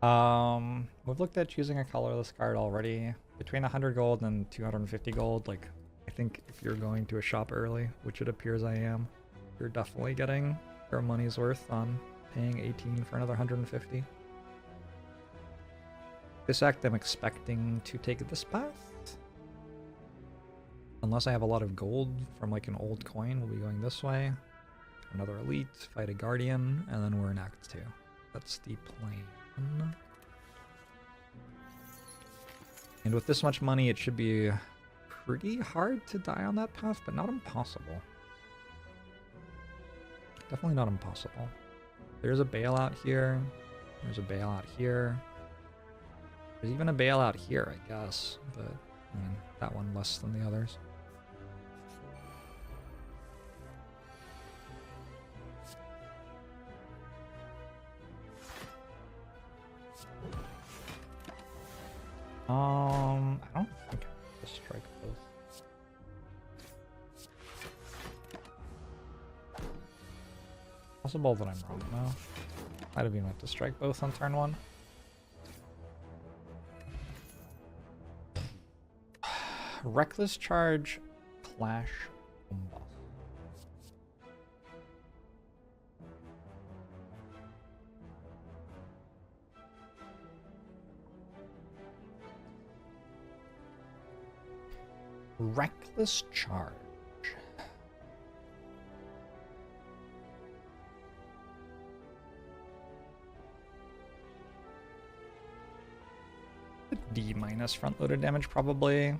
We've looked at choosing a colorless card already. Between 100 gold and 250 gold, like, I think if you're going to a shop early, which it appears I am, you're definitely getting your money's worth on paying 18 for another 150. This act I'm expecting to take this path. Unless I have a lot of gold from like an old coin, we'll be going this way. Another elite, fight a guardian, and then we're in Act 2. That's the plan. And with this much money, it should be pretty hard to die on that path, but not impossible. Definitely not impossible. There's a bailout here. There's a bailout here. There's even a bailout here, I guess, but I mean, that one less than the others. I don't think I have to strike both. Possible that I'm wrong though. Might have been meant to strike both on turn 1. Reckless Charge, Clash, Combust. Reckless Charge. D minus front loaded damage probably.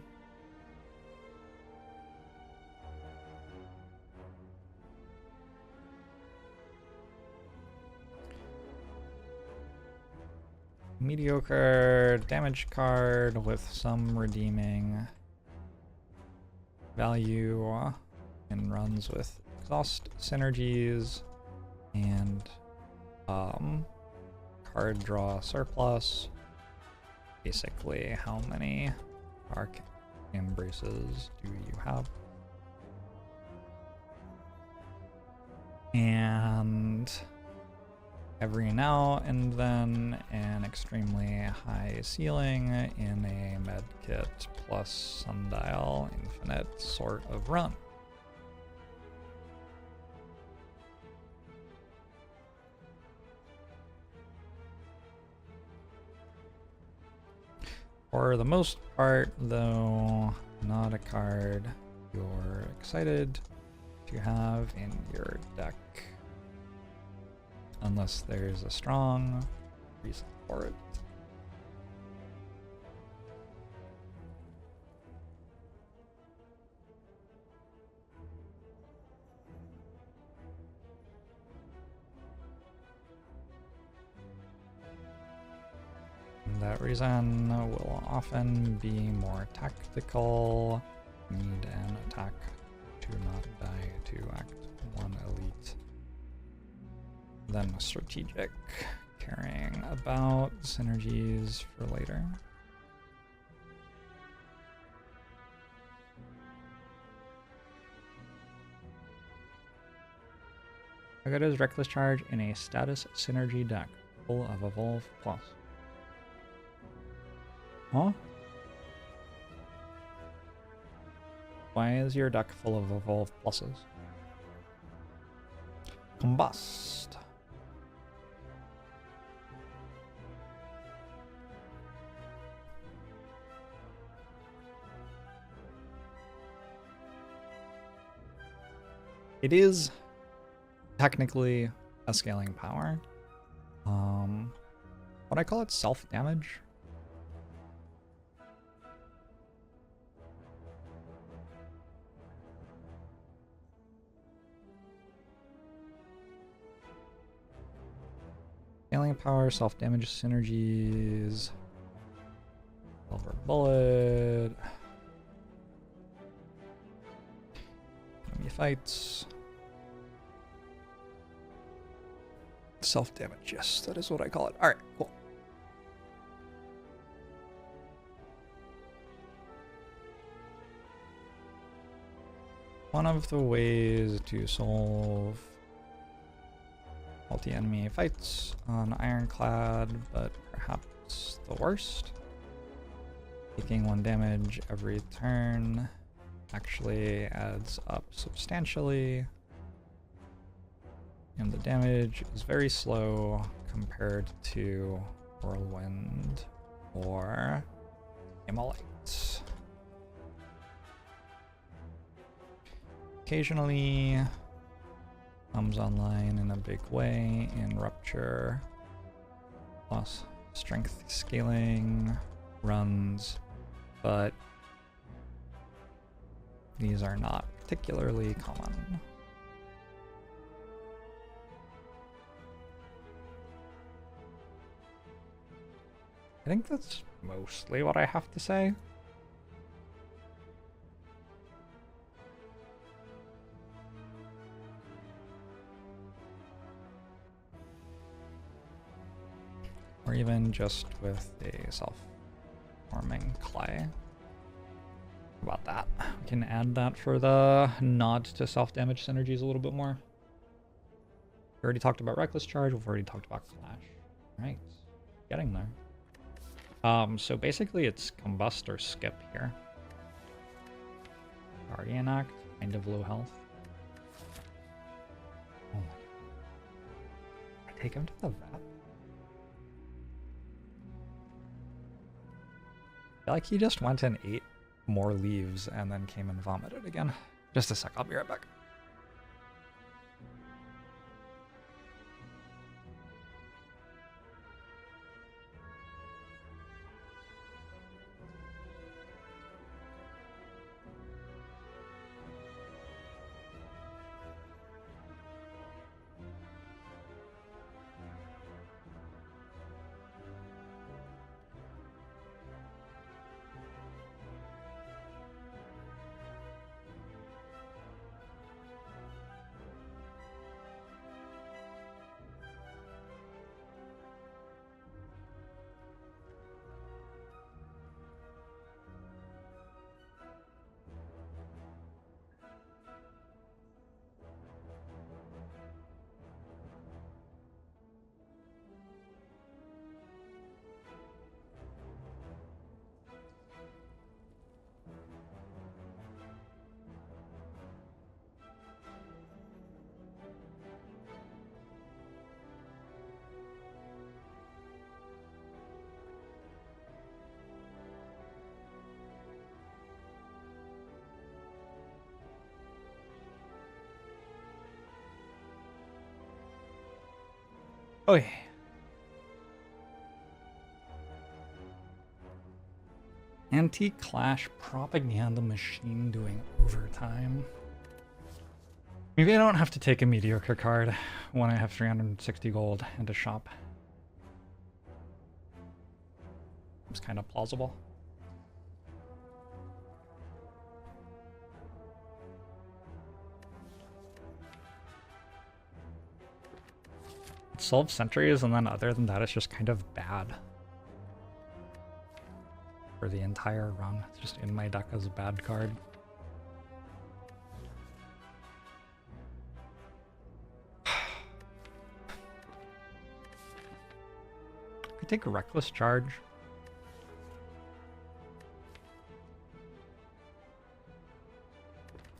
Mediocre damage card with some redeeming value and runs with exhaust synergies and card draw surplus. Basically, how many arc embraces do you have? And every now and then an extremely high ceiling in a medkit plus sundial infinite sort of run. For the most part, though, not a card you're excited to have in your deck. Unless there's a strong reason for it. And that reason will often be more tactical. Need an attack to not die to Act 1 elite. Then strategic, caring about synergies for later. How good is Reckless Charge in a status synergy deck full of Evolve Plus? Huh? Why is your deck full of Evolve Pluses? Combust. It is technically a scaling power. Would I call it self-damage? Scaling power, self-damage synergies. Silver bullet. Enemy fights. Self-damage, yes, that is what I call it. Alright, cool. One of the ways to solve Multi-enemy fights on Ironclad, but perhaps the worst. Taking 1 damage every turn actually adds up substantially. And the damage is very slow compared to Whirlwind or Immolate. Occasionally comes online in a big way in Rupture, plus strength scaling runs, but these are not particularly common. I think that's mostly what I have to say. Or even just with a self-forming clay. About that. We can add that for the nod to self-damage synergies a little bit more. We already talked about Reckless Charge, we've already talked about Clash. Right, getting there. So basically it's Combust or Skip here. Guardian Act, kind of low health. Oh my. I take him to the vet? I feel like he just went and ate more leaves and then came and vomited again. Just a sec, I'll be right back. Oh yeah. Anti-Clash propaganda machine doing overtime. Maybe I don't have to take a mediocre card when I have 360 gold and a shop. It's kind of plausible. It solves sentries, and then other than that, it's just kind of bad. For the entire run. It's just in my deck as a bad card. I take a Reckless Charge.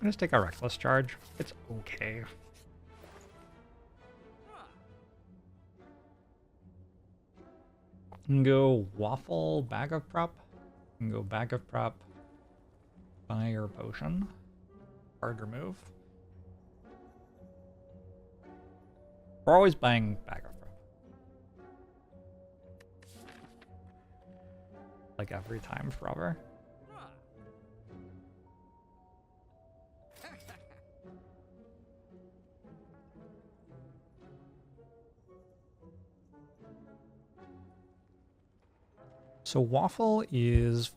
I just take a Reckless Charge. It's okay. And go Waffle, Bag of Prop. And go Bag of Prop, Fire Potion, card remove. We're always buying Bag of Prop. Like every time forever. So Waffle is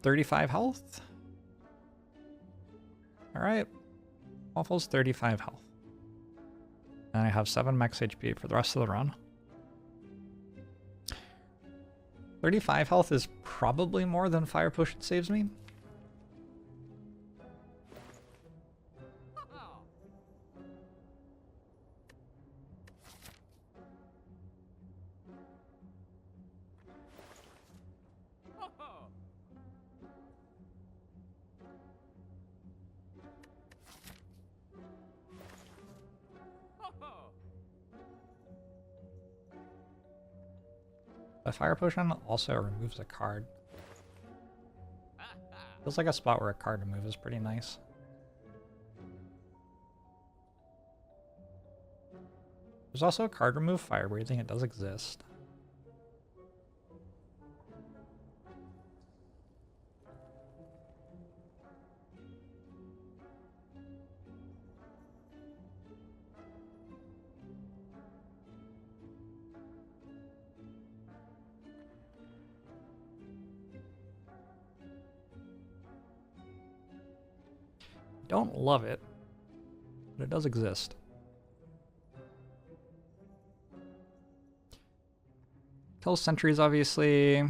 35 health. All right. Waffle's 35 health. And I have 7 max HP for the rest of the run. 35 health is probably more than Fire Potion saves me. A fire potion also removes a card. Feels like a spot where a card remove is pretty nice. There's also a card remove fire breathing. It does exist. Don't love it, but it does exist. Kills sentries, obviously.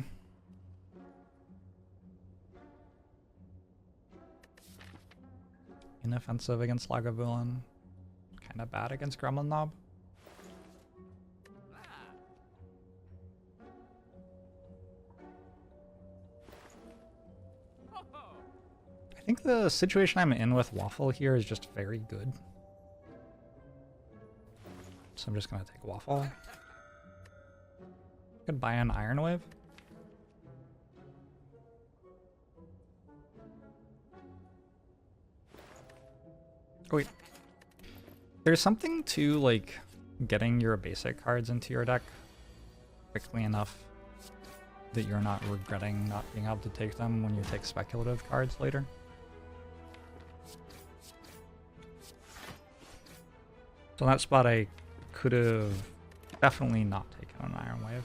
Inoffensive against Lagavulin. Kind of bad against Gremlin Knob. I think the situation I'm in with Waffle here is just very good. So I'm just going to take Waffle. Could buy an Iron Wave. Oh, wait. There's something to, like, getting your basic cards into your deck quickly enough that you're not regretting not being able to take them when you take speculative cards later. So in that spot, I could have definitely not taken an Iron Wave.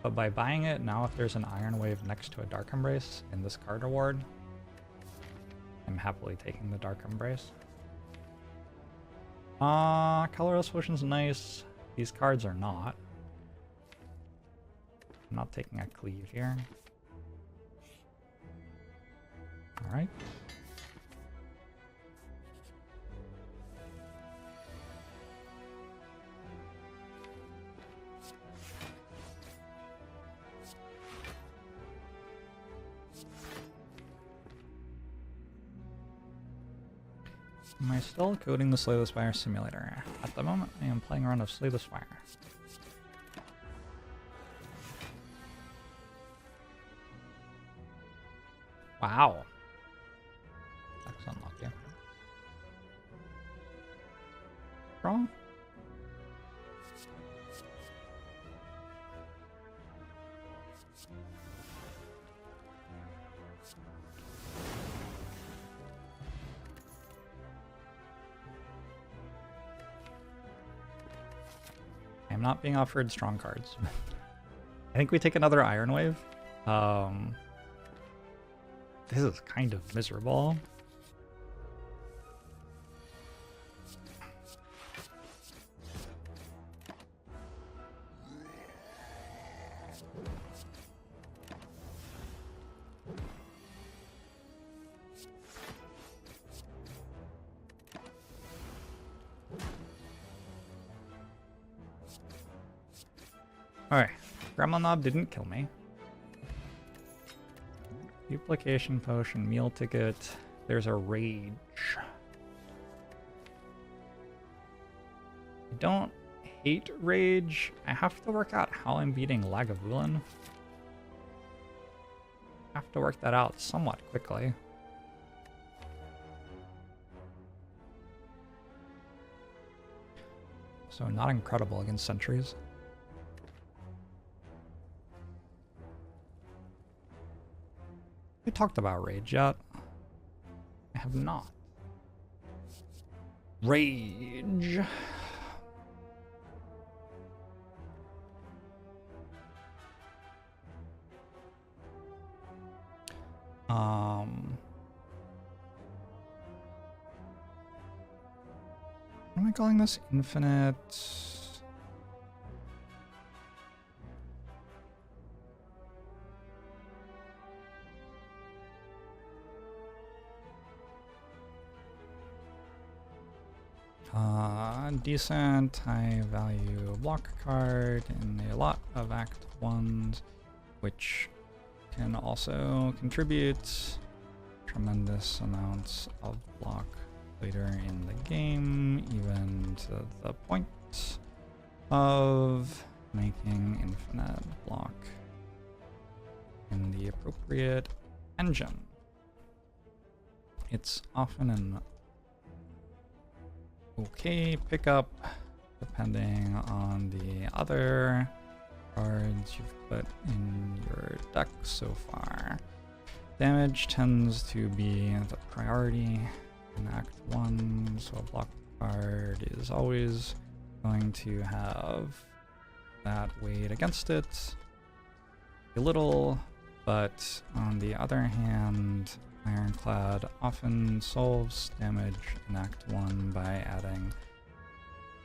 But by buying it, now if there's an Iron Wave next to a Dark Embrace in this card reward, I'm happily taking the Dark Embrace. Colorless Potion's nice. These cards are not. I'm not taking a Cleave here. Alright. Am I still coding the Slay the Spire simulator? At the moment, I am playing a run of Slay the Spire. Wow. That's unlucky. Wrong? I'm not being offered strong cards. I think we take another Iron Wave. This is kind of miserable. Alright, Gremlin Knob didn't kill me. Duplication Potion, Meal Ticket. There's a Rage. I don't hate Rage. I have to work out how I'm beating Lagavulin. I have to work that out somewhat quickly. So not incredible against sentries. We talked about Rage yet? I have not. Rage. What am I calling this? Infinite. Decent, high value block card in a lot of Act 1s, which can also contribute tremendous amounts of block later in the game, even to the point of making infinite block in the appropriate engine. It's often an okay pickup depending on the other cards you've put in your deck so far. Damage tends to be the priority in Act 1, so a block card is always going to have that weighed against it a little, but on the other hand, Ironclad often solves damage in Act 1 by adding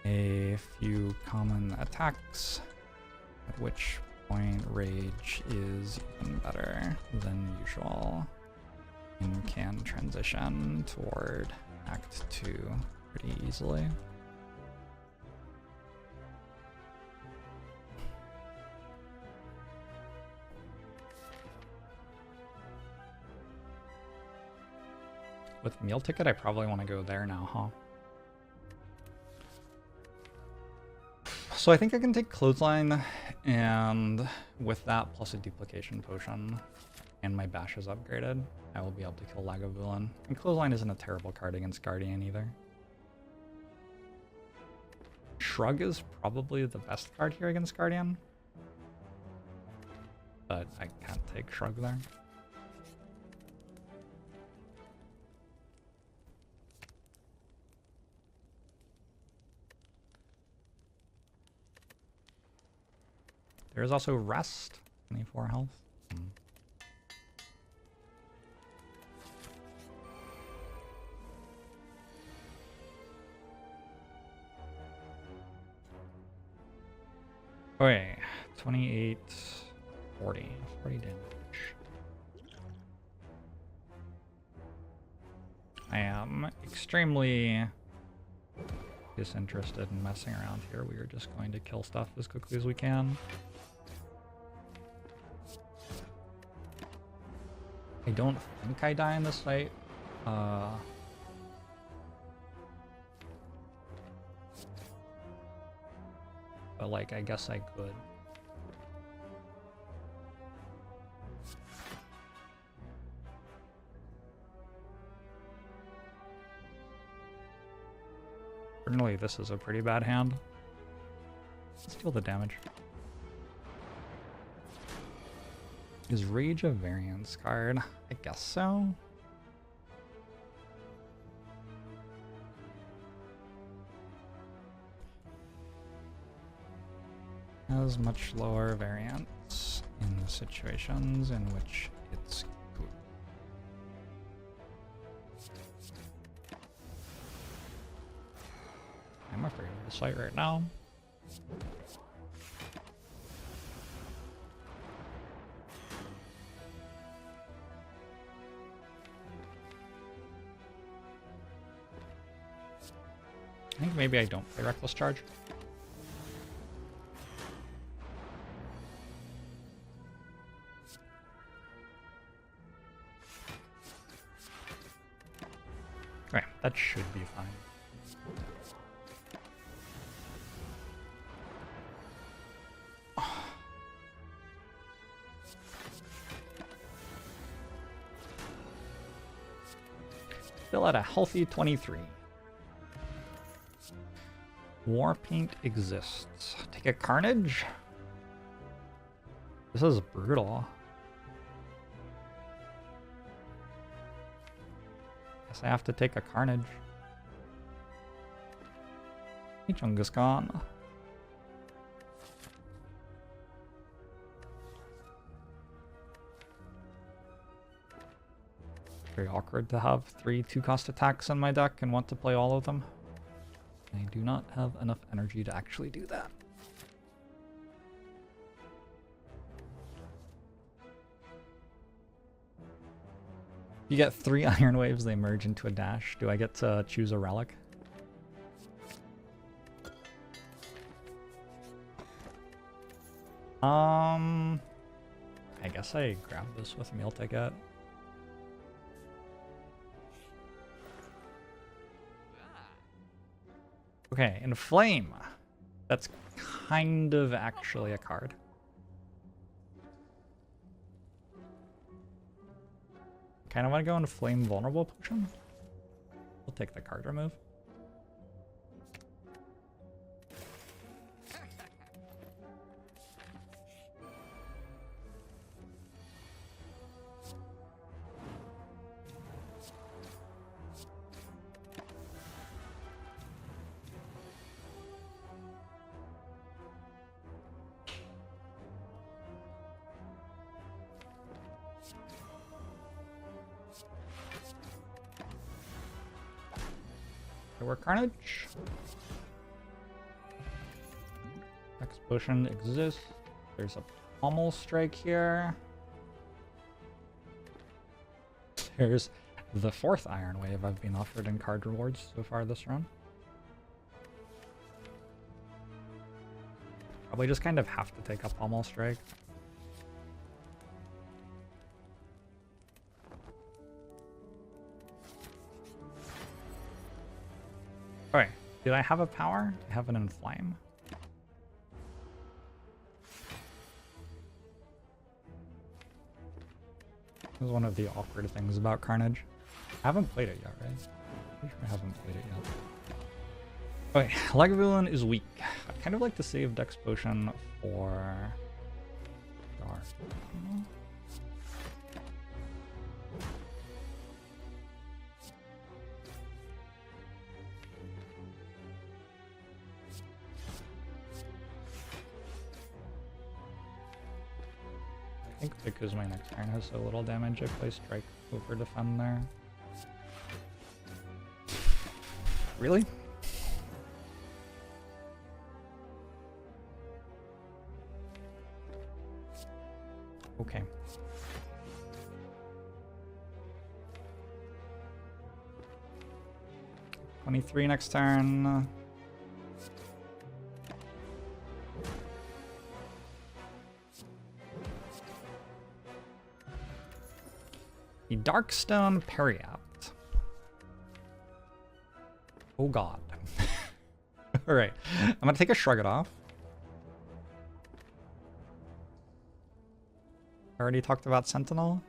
a few common attacks, at which point Rage is even better than usual and can transition toward Act 2 pretty easily. With Meal Ticket, I probably want to go there now, huh? So I think I can take Clothesline, and with that plus a Duplication Potion, and my Bash is upgraded, I will be able to kill Lagavulin. And Clothesline isn't a terrible card against Guardian either. Shrug is probably the best card here against Guardian, but I can't take Shrug there. There's also Rest, 24 health. Okay, 28, 40 damage. I am extremely disinterested in messing around here. We are just going to kill stuff as quickly as we can. I don't think I die in this fight. But like, I guess I could. Certainly this is a pretty bad hand. Let's deal the damage. Is Rage a variance card? I guess so. Has much lower variance in situations in which it's good. I'm afraid of the site right now. I think maybe I don't play Reckless Charge. Okay, that should be fine. Still at a healthy 23. War Paint exists. Take a Carnage? This is brutal. Guess I have to take a Carnage. Hey, Chungus Khan. Very awkward to have 3 2-cost attacks in my deck and want to play all of them. I do not have enough energy to actually do that. You get 3 Iron Waves, they merge into a dash. Do I get to choose a Relic? I guess I grab this with Meal Ticket. Okay, Inflame. That's kind of actually a card. Kind of want to go into Flame Vulnerable Potion. We'll take the card remove. Where Carnage. Next potion exists. There's a Pommel Strike here. There's the 4th Iron Wave I've been offered in card rewards so far this run. Probably just kind of have to take a Pommel Strike. Wait, did I have a power? I have an Inflame. This is one of the awkward things about Carnage. I haven't played it yet, right? Pretty sure I haven't played it yet. Okay, Lagavulin is weak. I'd kind of like to save Dex Potion for Dark. I think because my next turn has so little damage, I play Strike over Defend there. Really? Okay. $23 next turn. The Darkstone Periapt. Oh god. Alright, I'm gonna take a Shrug It Off. I already talked about Sentinel.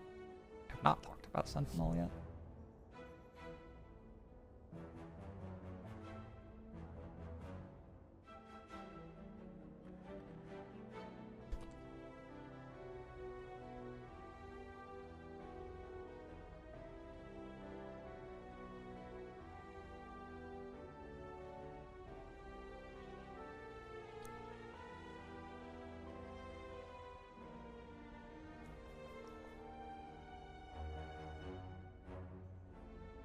I have not talked about Sentinel yet.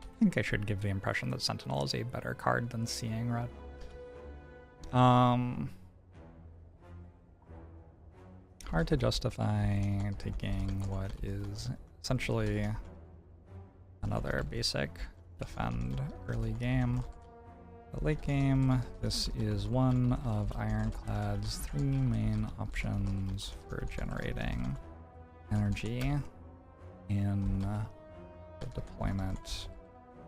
I think I should give the impression that Sentinel is a better card than Seeing Red. Hard to justify taking what is essentially another basic defend early game. But late game, this is one of Ironclad's 3 main options for generating energy in the deployment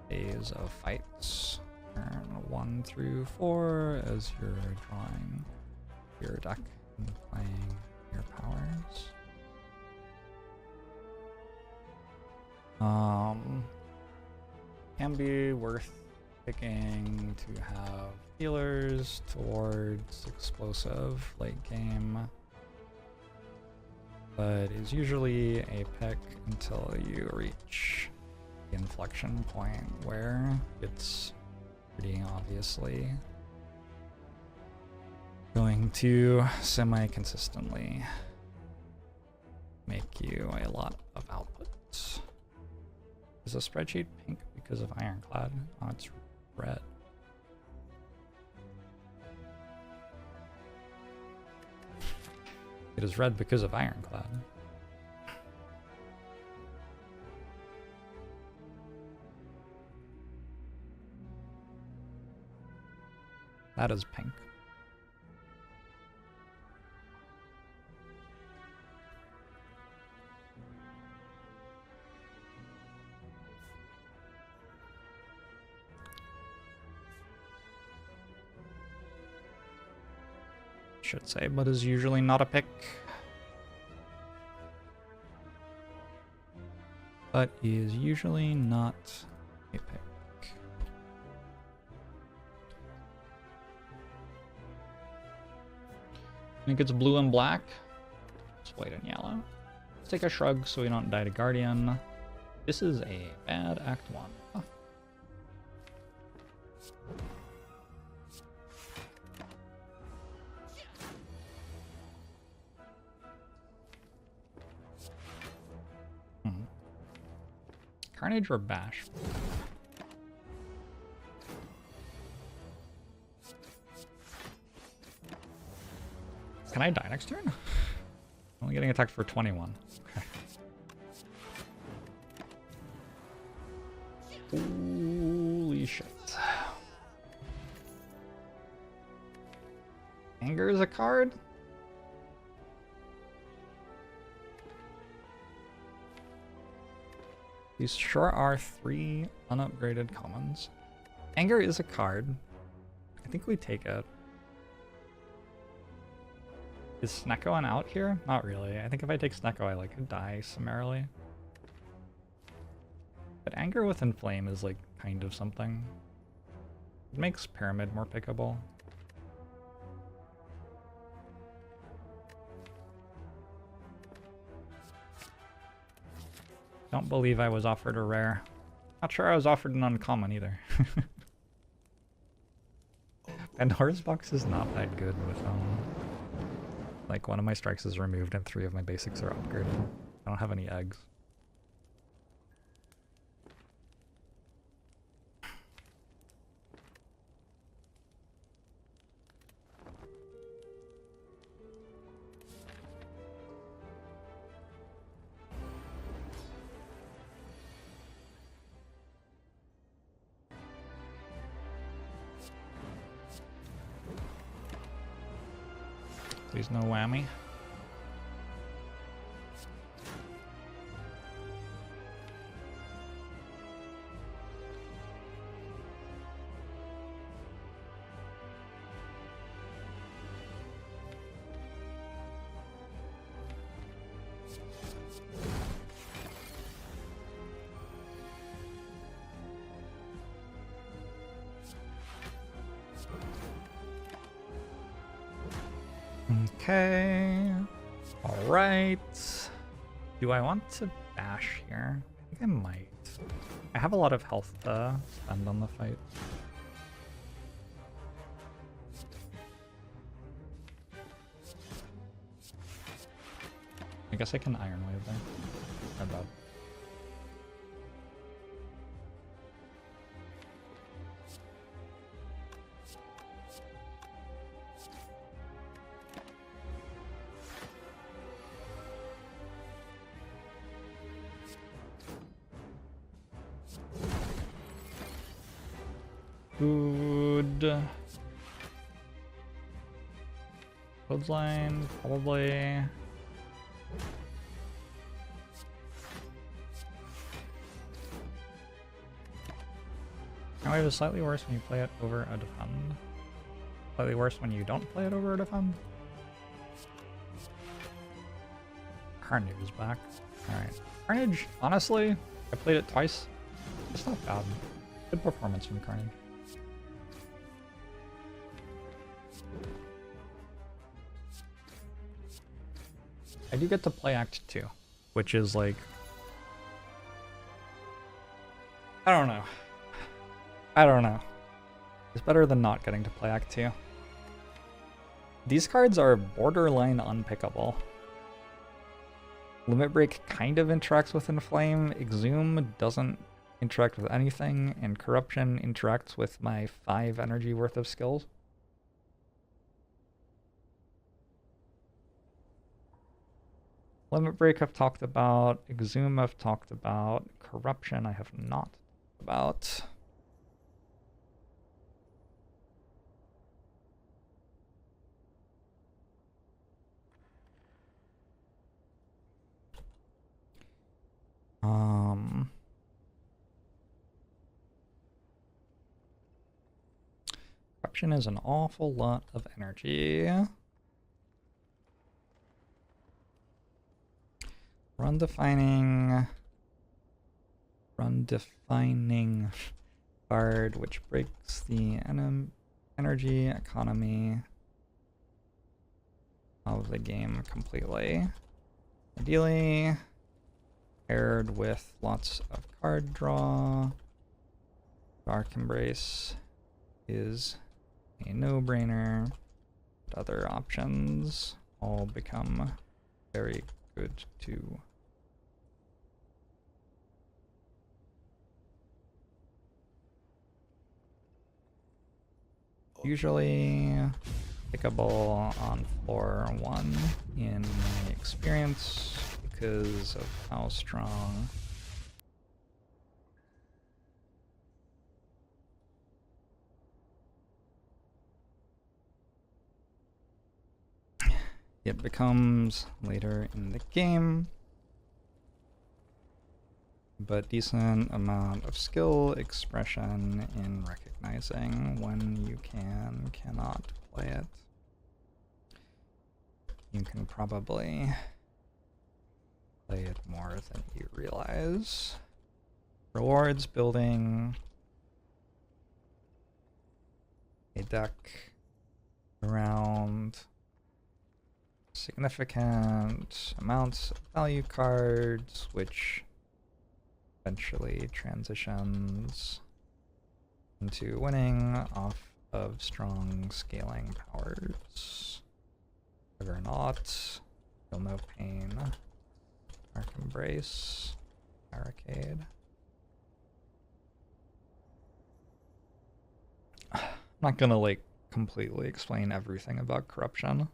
phase of fights. Turn 1 through 4 as you're drawing your deck and playing your powers. Can be worth picking to have healers towards explosive late game, but is usually a pick until you reach the inflection point where it's pretty obviously going to semi-consistently make you a lot of outputs. Is the spreadsheet pink because of Ironclad? Oh, it's red. It is red because of Ironclad. That is pink. should say, but is usually not a pick. But is usually not a pick. I think it's blue and black. It's white and yellow. Let's take a shrug so we don't die to Guardian. This is a bad Act 1. Huh. Carnage or Bash? Can I die next turn? I'm only getting attacked for 21. Okay. Holy shit. Anger is a card? These sure are 3 unupgraded commons. Anger is a card. I think we take it. Is Snecko out here? Not really. I think if I take Snecko, I like die summarily. But Anger with Inflame is like kind of something. It makes Pyramid more pickable. Don't believe I was offered a rare. Not sure I was offered an uncommon either. Pandora's Box is not that good with like one of my strikes is removed and 3 of my basics are upgraded. I don't have any eggs. Please no whammy. Okay. All right. Do I want to bash here? I think I might. I have a lot of health to spend on the fight. I guess I can Iron Wave there. Not bad. Good. Clothesline, probably. However, it's slightly worse when you play it over a defend. Slightly worse when you don't play it over a defend. Carnage is back. Alright. Carnage, honestly, I played it twice. It's not bad. Good performance from Carnage. I do get to play Act 2, which is like... I don't know. I don't know. It's better than not getting to play Act 2. These cards are borderline unpickable. Limit Break kind of interacts with Inflame, Exhume doesn't interact with anything, and Corruption interacts with my 5 energy worth of skills. Limit Break I've talked about, Exhume I've talked about, Corruption I have not talked about. Corruption is an awful lot of energy. Run defining card, which breaks the energy economy of the game completely. Ideally, paired with lots of card draw. Dark Embrace is a no-brainer. Other options all become very good too. Usually pickable on floor 1 in my experience because of how strong it becomes later in the game. But decent amount of skill expression in recognizing when you cannot play it. You can probably play it more than you realize. Rewards building a deck around significant amounts of value cards, which eventually transitions into winning off of strong scaling powers. Juggernaut, Feel No Pain, Dark Embrace, Barricade. I'm not gonna like completely explain everything about corruption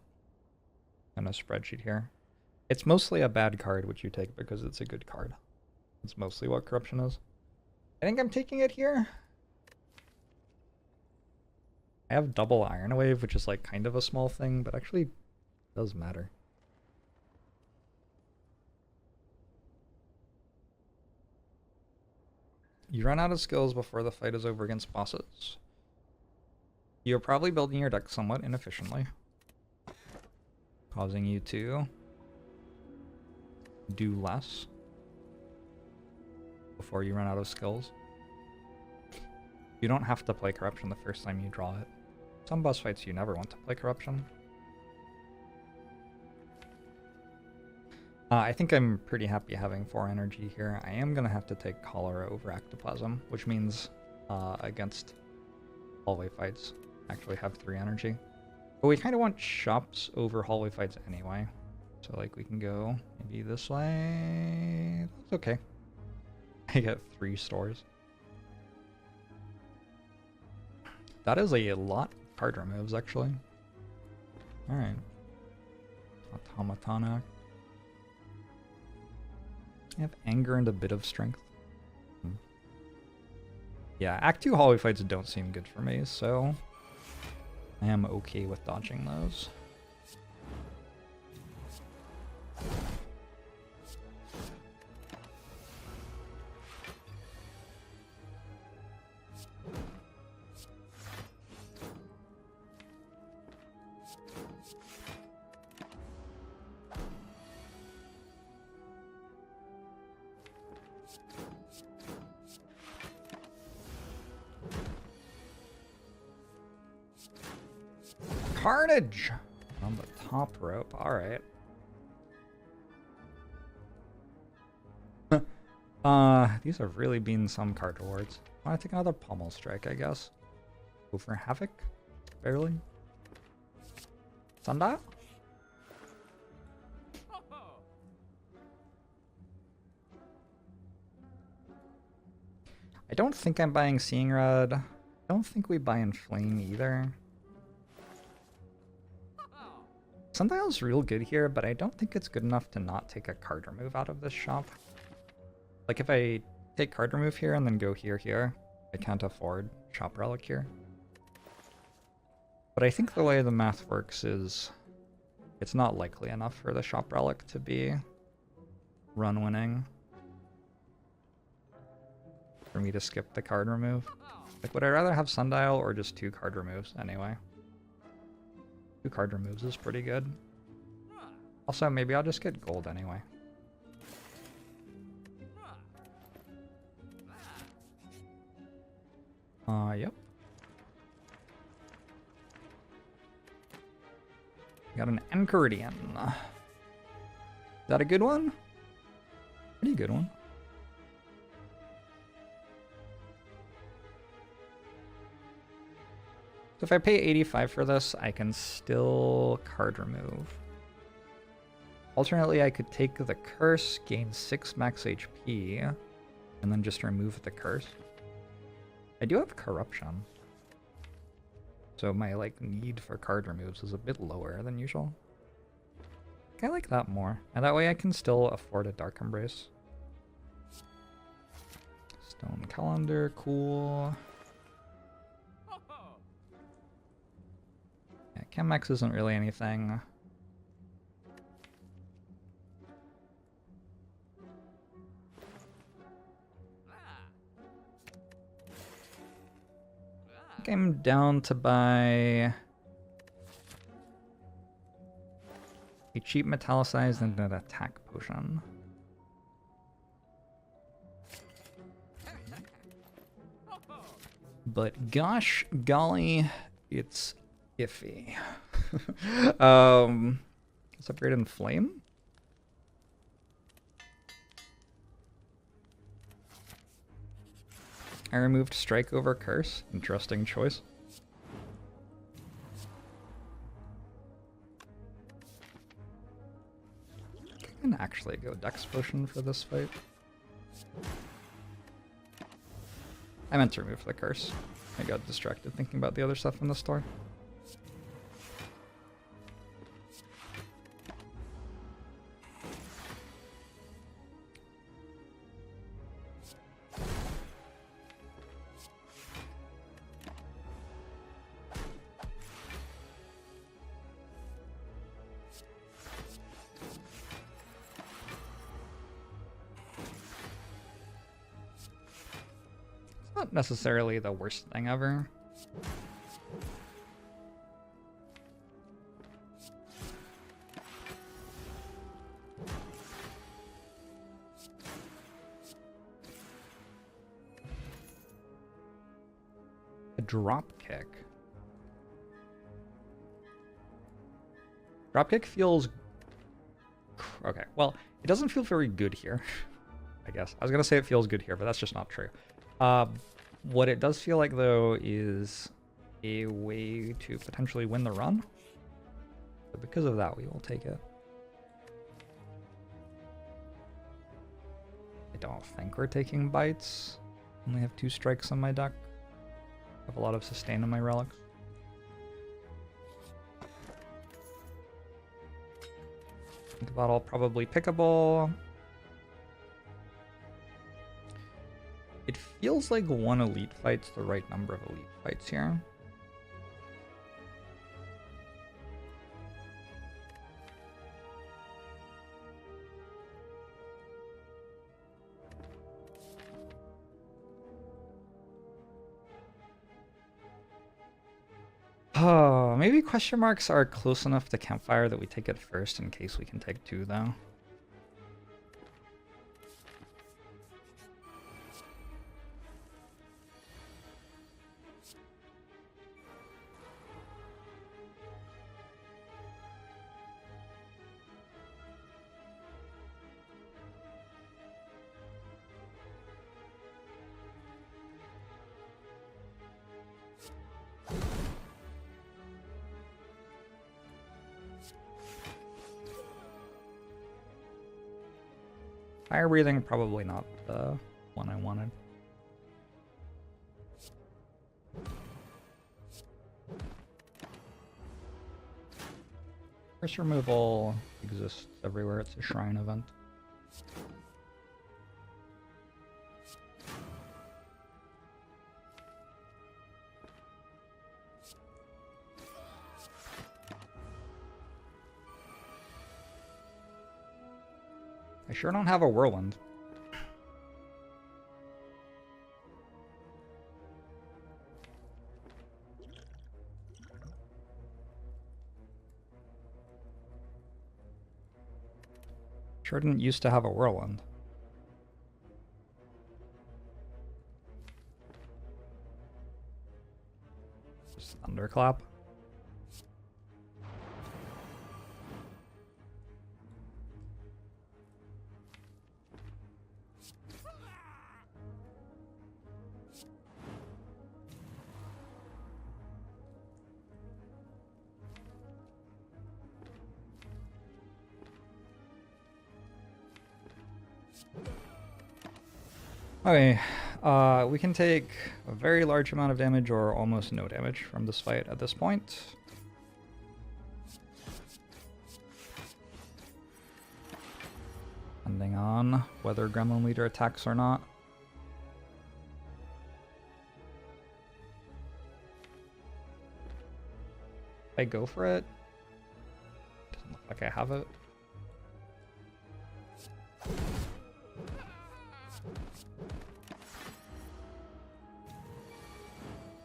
in a spreadsheet here. It's mostly a bad card which you take because it's a good card. That's mostly what corruption is. I think I'm taking it here. I have double Iron Wave, which is like kind of a small thing, but actually does matter. You run out of skills before the fight is over against bosses. You're probably building your deck somewhat inefficiently, causing you to do less before you run out of skills. You don't have to play corruption the first time you draw it. Some boss fights you never want to play corruption. I think I'm pretty happy having 4 energy here. I am going to have to take Cholera over Ectoplasm, which means against hallway fights actually have 3 energy. But we kind of want shops over hallway fights anyway. So like we can go maybe this way. That's okay. I get 3 stores. That is a lot of card removes, actually. Alright. Automatana. I have anger and a bit of strength. Yeah, Act 2 hallway fights don't seem good for me, so I am okay with dodging those. Carnage on the top rope. All right. These have really been some card rewards. I want to take another Pommel Strike, I guess. Go for Havoc, barely. Sundial. I don't think I'm buying Seeing Red. I don't think we buy Inflame either. Sundial's real good here, but I don't think it's good enough to not take a card remove out of this shop. Like if I take card remove here and then go here, I can't afford shop relic here. But I think the way the math works is it's not likely enough for the shop relic to be run winning for me to skip the card remove. Like, would I rather have Sundial or just 2 card removes anyway? 2 card removes is pretty good. Also, maybe I'll just get gold anyway. Yep. Got an Enchiridion. Is that a good one? Pretty good one. So if I pay 85 for this, I can still card remove. Alternately, I could take the curse, gain 6 max HP, and then just remove the curse. I do have corruption. So my need for card removes is a bit lower than usual. I like that more. And that way I can still afford a Dark Embrace. Stone Calendar, cool. Yeah, Chemex isn't really anything. I think I'm down to buy a cheap metallicized and an attack potion. But gosh golly, it's iffy. Let's upgrade in flame. I removed strike over curse. Interesting choice. I can actually go Dex Potion for this fight. I meant to remove the curse. I got distracted thinking about the other stuff in the store. Not necessarily the worst thing ever. A drop kick. Drop kick feels okay. Well, it doesn't feel very good here. I guess I was gonna say it feels good here, but that's just not true. What it does feel like, though, is a way to potentially win the run. So because of that, we will take it. I don't think we're taking bites. Only have 2 strikes on my deck. I have a lot of sustain on my relics. Think about all probably pickable. It feels like 1 elite fight's the right number of elite fights here. Oh, maybe question marks are close enough to campfire that we take it first in case we can take 2, though. Fire breathing, probably not the one I wanted. Curse removal exists everywhere. It's a shrine event. I sure don't have a whirlwind. Sure didn't used to have a whirlwind. thunderclap. Okay, we can take a very large amount of damage or almost no damage from this fight at this point. Depending on whether Gremlin Leader attacks or not. If I go for it, doesn't look like I have it.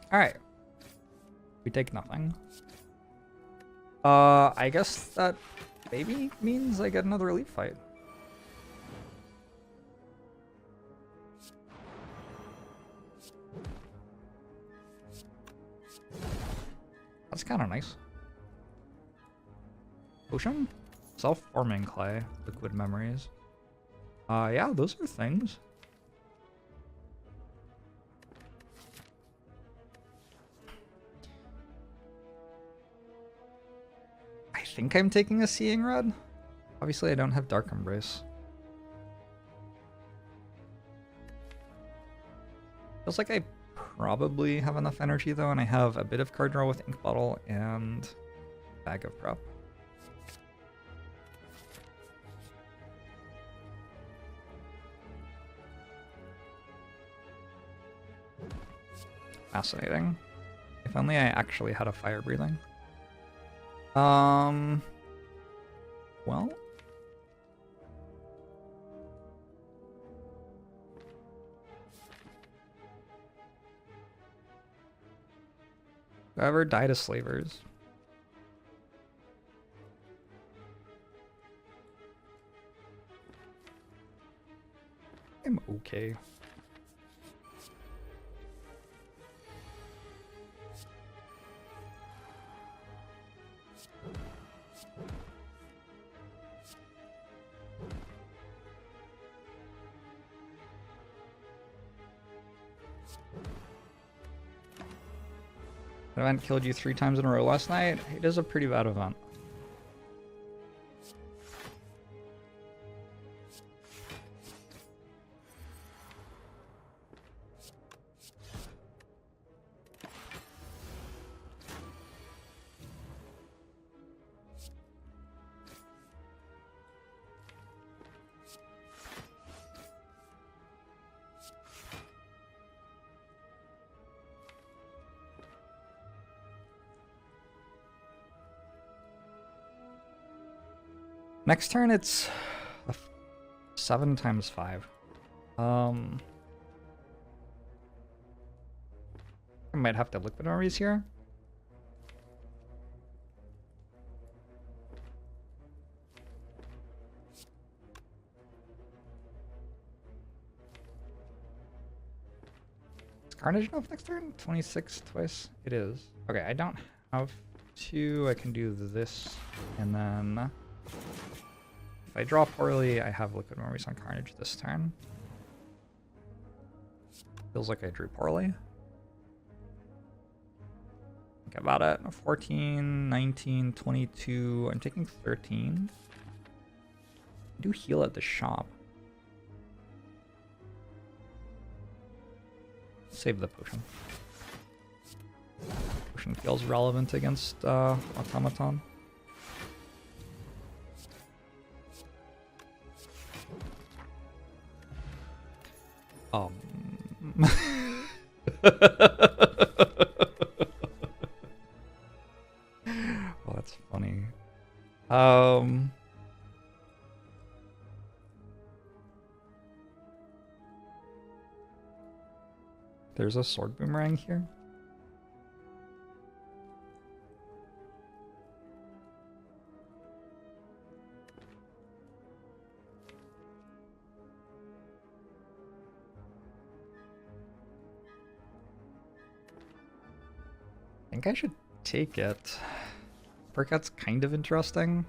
Alright. We take nothing. I guess that maybe means I get another elite fight. That's kind of nice. Potion? Self-forming clay. Liquid memories. Yeah, those are things. I think I'm taking a Seeing Rod. Obviously, I don't have Dark Embrace. Feels like I probably have enough energy though, and I have a bit of card draw with Ink Bottle and Bag of Prep. Fascinating. If only I actually had a fire breathing. Well. Do I ever die to slavers? I'm okay. The event killed you 3 times in a row last night. It is a pretty bad event. Next turn, it's 7 times 5. I might have to liquid memories here. Is Carnage enough next turn? 26 twice? It is. Okay, I don't have to. I can do this, and then if I draw poorly, I have liquid memories on Carnage this turn. Feels like I drew poorly. Think about it. 14, 19, 22. I'm taking 13. I do heal at the shop. Save the potion. Potion feels relevant against Automaton. Well, that's funny. There's a sword boomerang here. I think I should take it. Percut's kind of interesting.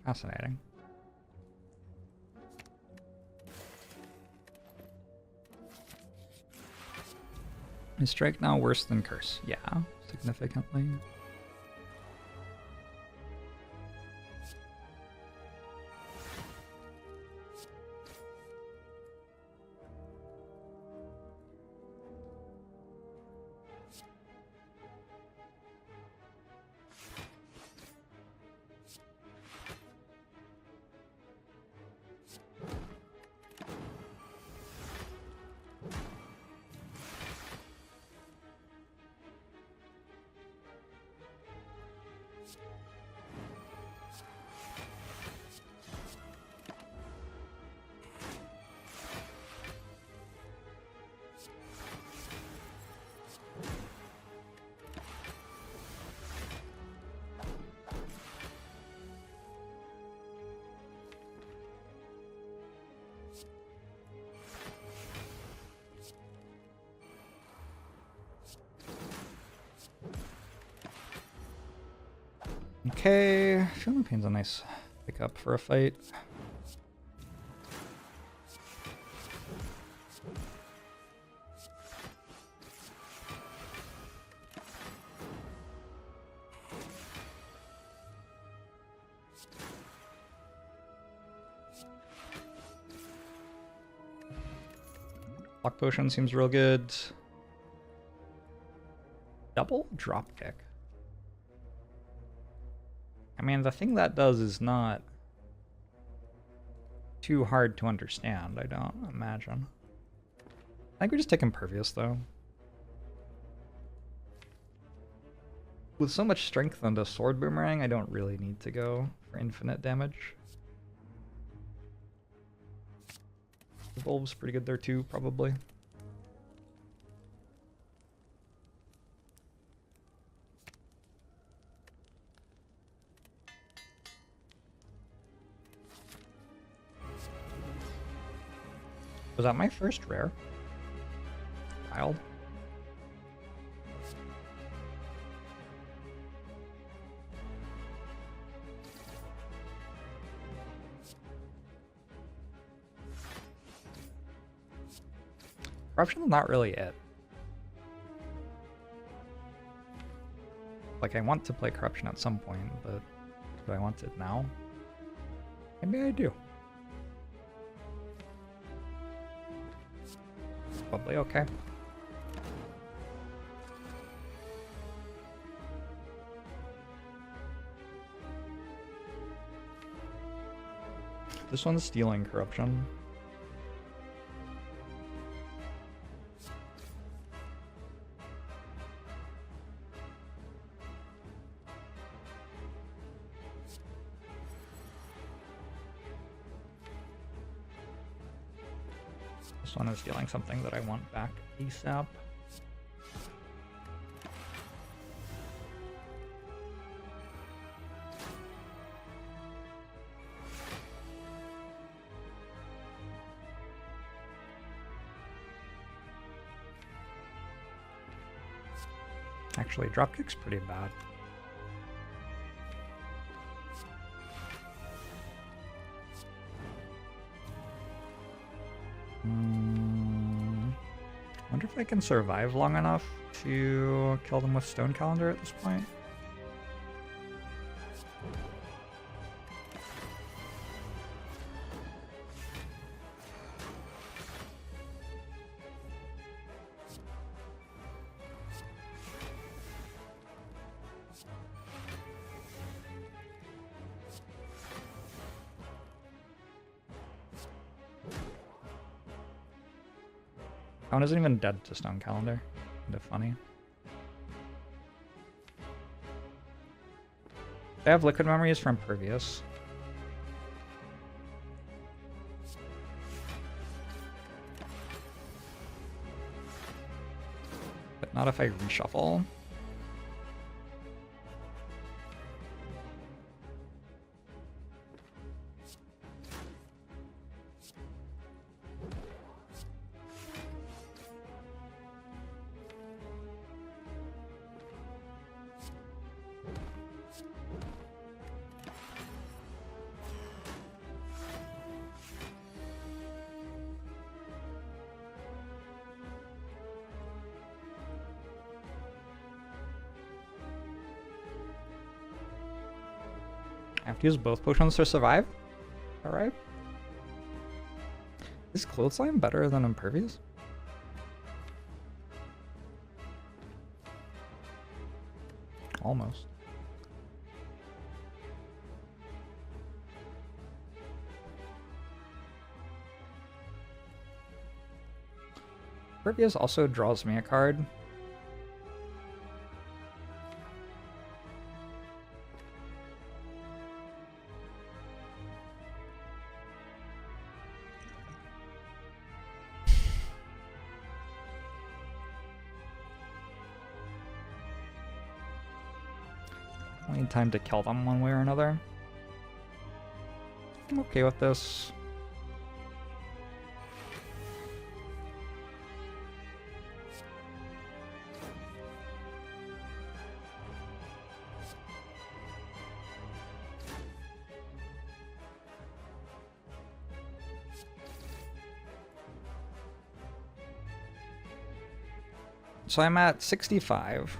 Fascinating. Is strike now worse than curse? Yeah, significantly. Okay, Feeling Pain's a nice pickup for a fight. Lock Potion seems real good. Double drop kick. I mean, the thing that does is not too hard to understand, I don't imagine. I think we just take Impervious, though. With so much strength on the Sword Boomerang, I don't really need to go for infinite damage. Evolve's pretty good there too, probably. Was that my first rare? Wild. Corruption's not really it. Like, I want to play Corruption at some point, but do I want it now? Maybe I do. Probably okay. This one's stealing Corruption. This one is stealing something that I want back ASAP. Actually, dropkick's pretty bad. Wonder if I can survive long enough to kill them with Stone Calendar at this point. That one isn't even dead to Stone Calendar. Kind of funny. They have Liquid Memories from Impervious. but not if I reshuffle. I have to use both potions to survive? Alright. Is Clothesline better than Impervious? Almost. Impervious also draws me a card. I need time to kill them one way or another. I'm okay with this. So I'm at 65.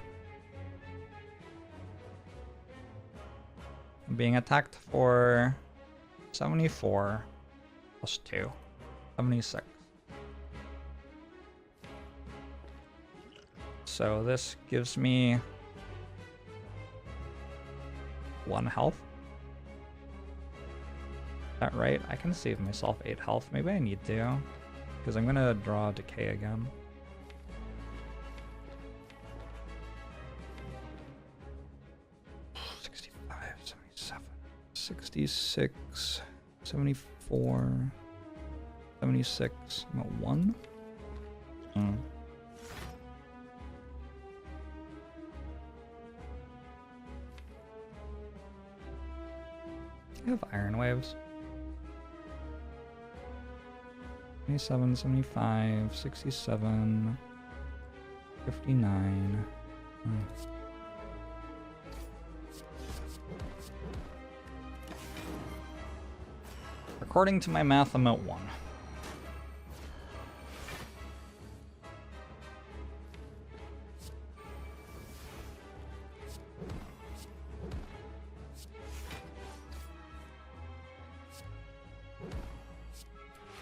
I'm being attacked for 74 plus 2. 76. So this gives me 1 health. Is that right? I can save myself 8 health. Maybe I need to, because I'm gonna draw Decay again. 66, 74, 76, I'm at 1? I have Iron Waves. 27, 75, 67, 59. According to my math, I'm at 1.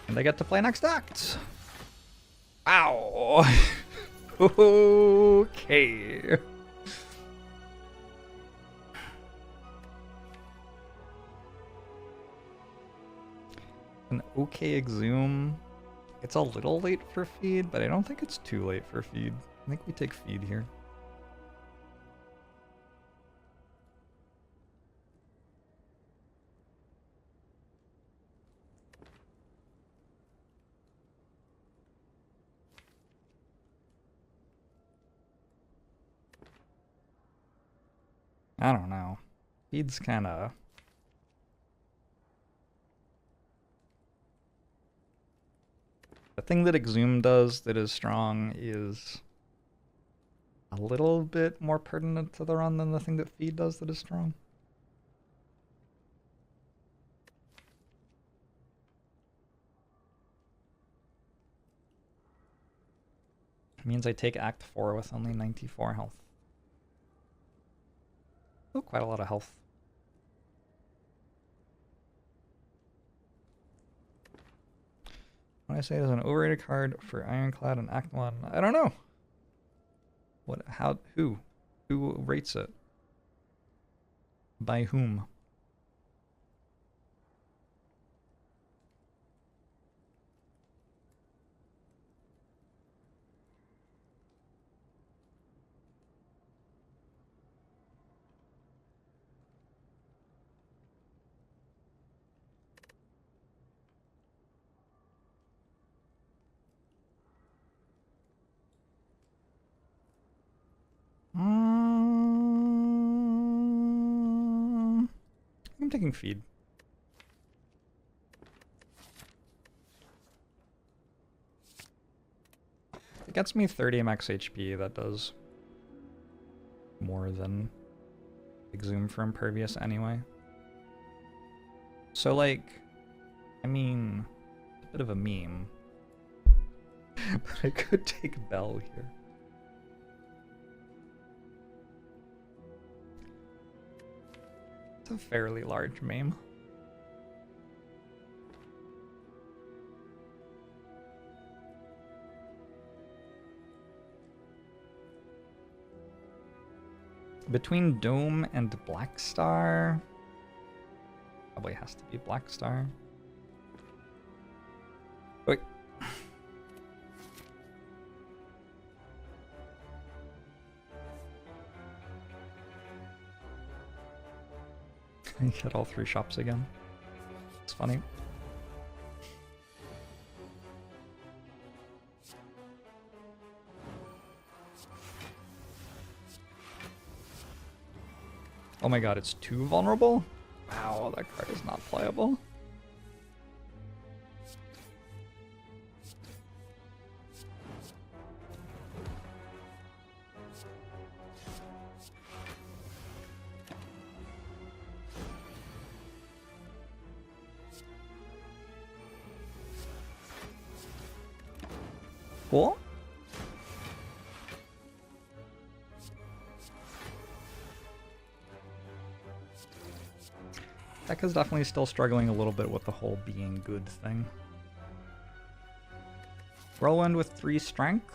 And I get to play next act. Wow. Okay. An okay Exhume. It's a little late for feed, but I don't think it's too late for feed. I think we take feed here. I don't know. Feed's kind of... The thing that Exhume does that is strong is a little bit more pertinent to the run than the thing that Feed does that is strong. It means I take Act 4 with only 94 health. Oh, quite a lot of health. When I say it is an overrated card for Ironclad and Act 1, I don't know. What? How? Who? Who rates it? By whom? taking feed. It gets me 30 max HP. That does more than Exhume for Impervious anyway. So, like, I mean, it's a bit of a meme. But I could take Bell here. It's a fairly large meme. Between Dome and Black Star, probably has to be Black Star. Wait. I hit all 3 shops again. It's funny. Oh my god, it's 2 vulnerable? Wow, that card is not playable. Cool. Deck is definitely still struggling a little bit with the whole being good thing. Whirlwind with 3 strength.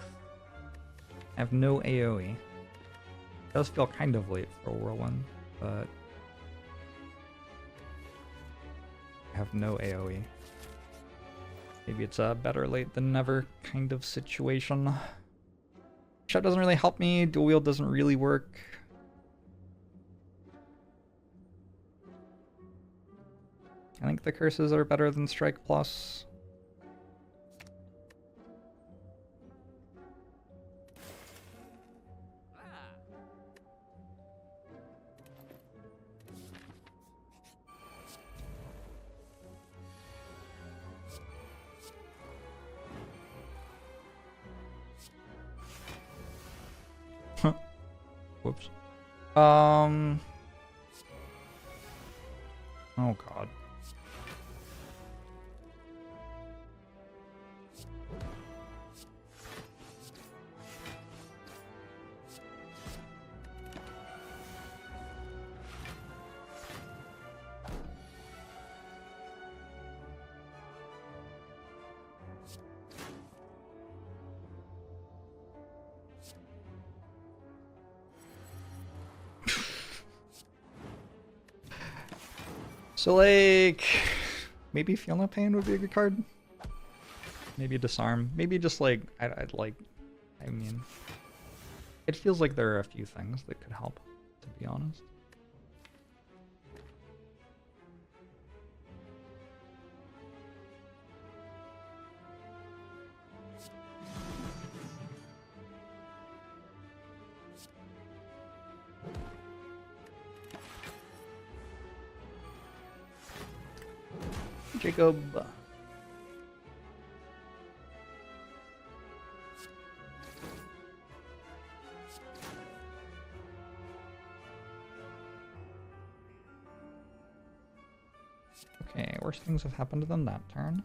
I have no AoE. It does feel kind of late for a Whirlwind, but I have no AoE. Maybe it's a better late than never kind of situation. Shut doesn't really help me. Dual wield doesn't really work. I think the curses are better than Strike Plus. Whoops. Oh god. So, like, maybe Feel No Pain would be a good card. Maybe Disarm. Maybe just, like, I'd like, I mean, it feels like there are a few things that could help, to be honest. Jacob. Okay, worse things have happened than that turn.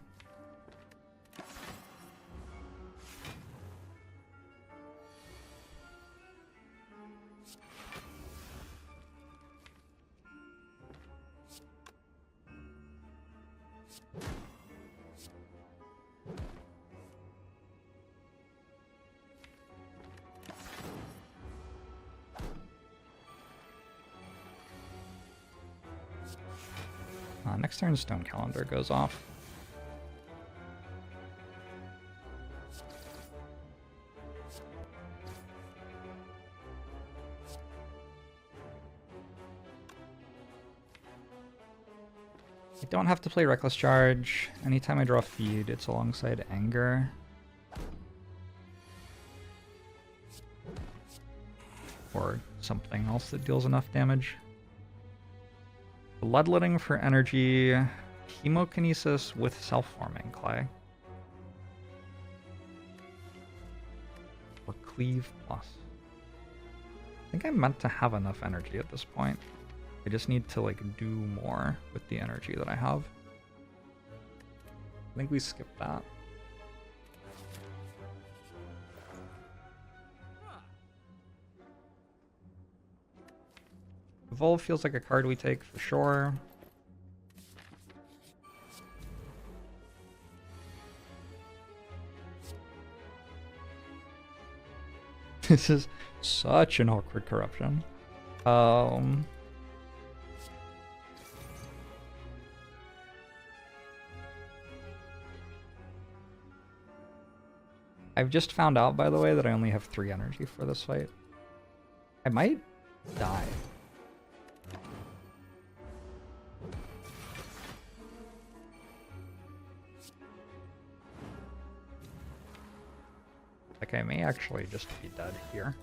Next turn, Stone Calendar goes off. I don't have to play Reckless Charge. Anytime I draw Feed, it's alongside Anger. Or something else that deals enough damage. Bloodletting for energy, chemokinesis with self-forming clay. Or cleave plus. I think I'm meant to have enough energy at this point. I just need to like do more with the energy that I have. I think we skipped that. Evolve feels like a card we take for sure. This is such an awkward corruption. I've just found out, by the way, that I only have 3 energy for this fight. I might die. Like, I may actually just be dead here.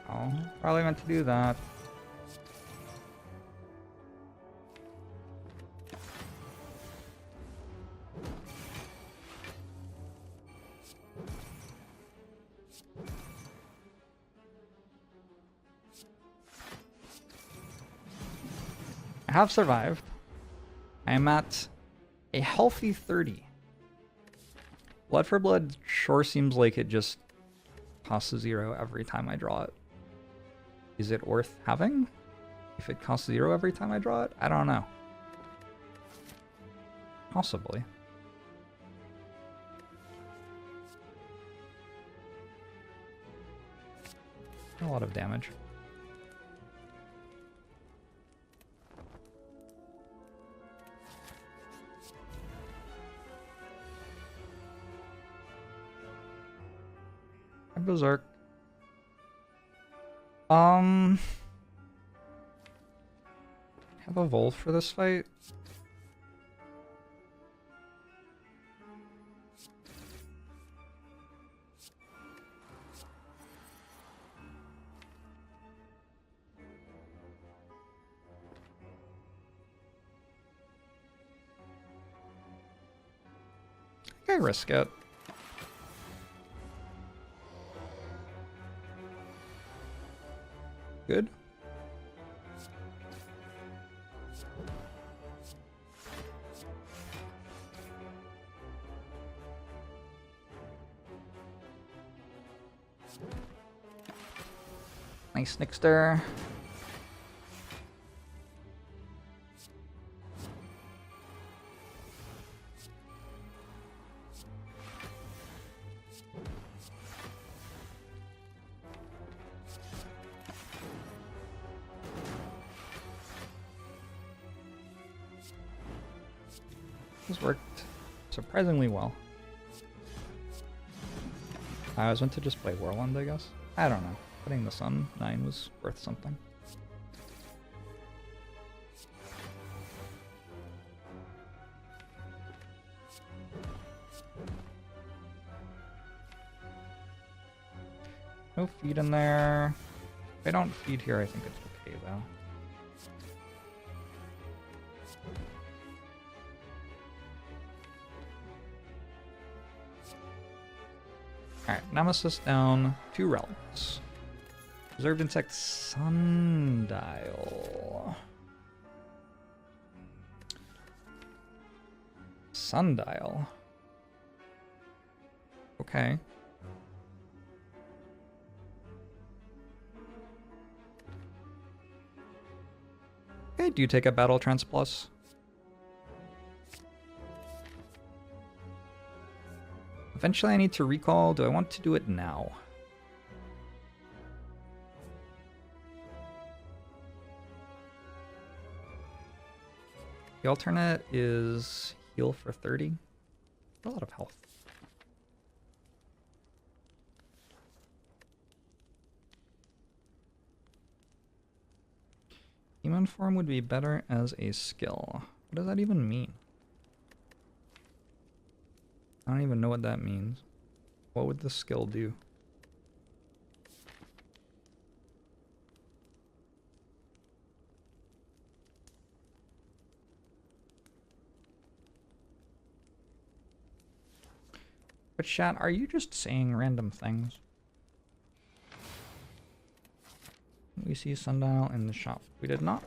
Oh, probably meant to do that. I have survived. I am at a healthy 30. Blood for blood sure seems like it just costs 0 every time I draw it. Is it worth having? If it costs 0 every time I draw it? I don't know. Possibly. A lot of damage. Berserk. Have evolved for this fight. I think I risk it. Good. Nice Nixter. This worked surprisingly well. I was meant to just play Whirlwind, I guess. I don't know. Putting this on 9 was worth something. No feed in there. If I don't feed here, I think it's okay though. Alright, Nemesis down, 2 relics. Preserved insect sundial. Sundial. Okay. Okay, do you take a Battle Trance Plus? Eventually I need to recall. Do I want to do it now? The alternate is heal for 30. A lot of health. Demon form would be better as a skill. What does that even mean? I don't even know what that means. What would the skill do? But chat, are you just saying random things? We see sundial in the shop. We did not.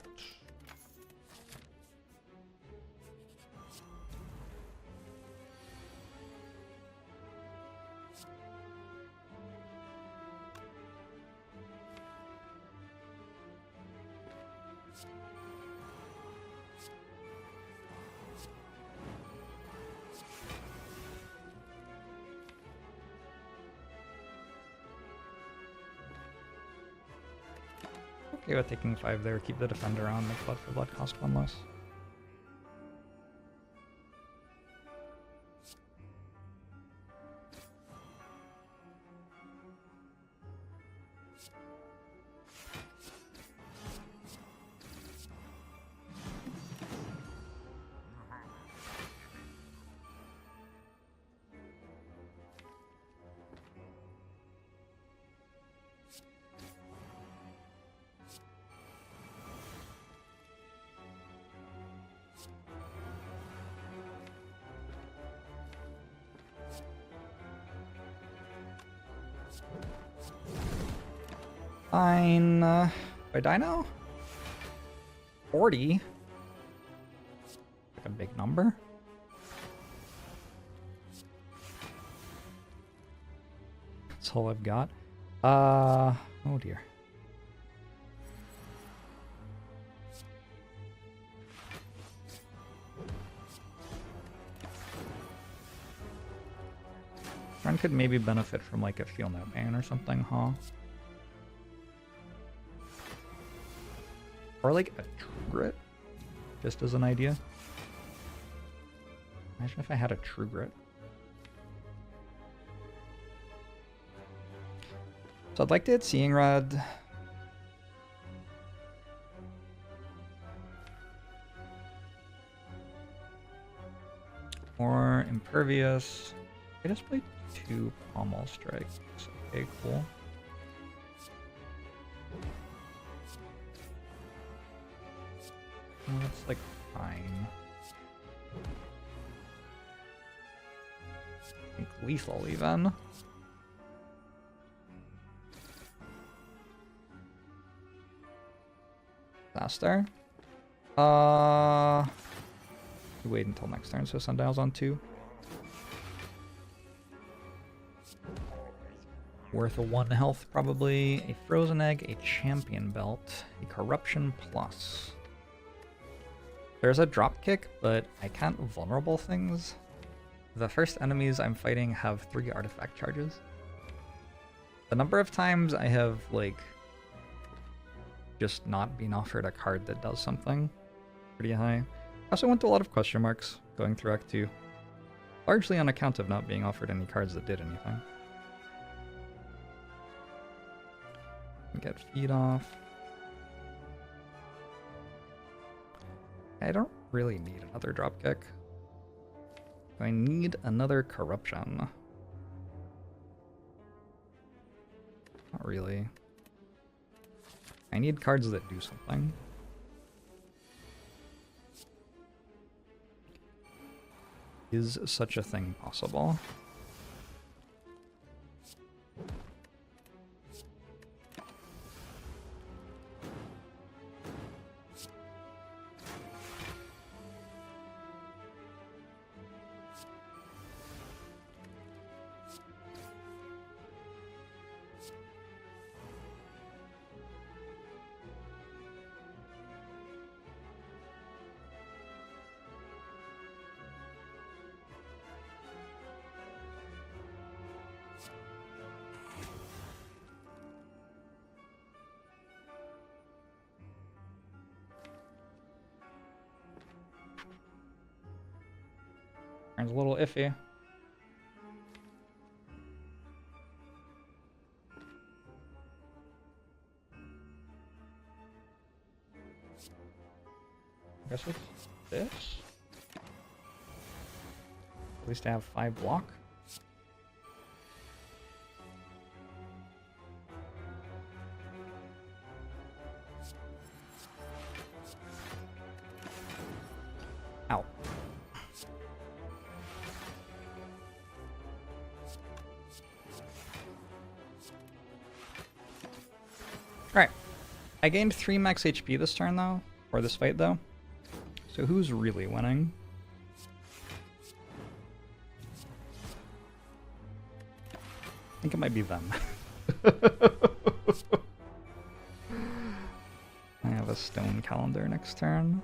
Okay with taking 5 there, keep the defender on, make blood for blood cost 1 less. Fine. Do I die now? 40? Like a big number? That's all I've got. Oh dear. Friend could maybe benefit from like a feel no pain or something, huh? Or like a true grit, just as an idea. Imagine if I had a true grit. So I'd like to hit Seeing Rod. Or Impervious. I just played 2 Pommel Strikes. Okay, cool. That's like fine. I think lethal even. Faster. Wait until next turn, so Sundial's on 2. Worth a 1 health, probably. A Frozen Egg, a Champion Belt, a Corruption Plus. There's a drop kick, but I can't vulnerable things. The first enemies I'm fighting have 3 artifact charges. The number of times I have, like, just not been offered a card that does something pretty high. I also went to a lot of question marks going through Act 2. Largely on account of not being offered any cards that did anything. Get feed off. I don't really need another dropkick. I need another corruption. Not really. I need cards that do something. Is such a thing possible? Turn's a little iffy. I guess it's this. At least I have 5 block. Ow. Alright. I gained 3 max HP this turn though, or this fight though. So who's really winning? I think it might be them. I have a stone calendar next turn.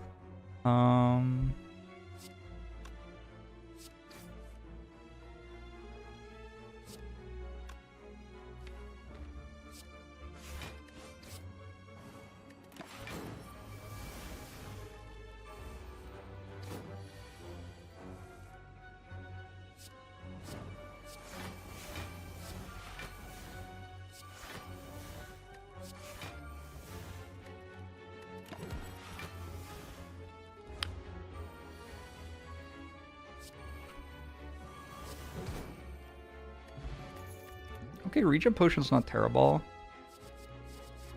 Okay, Regen Potion's not terrible.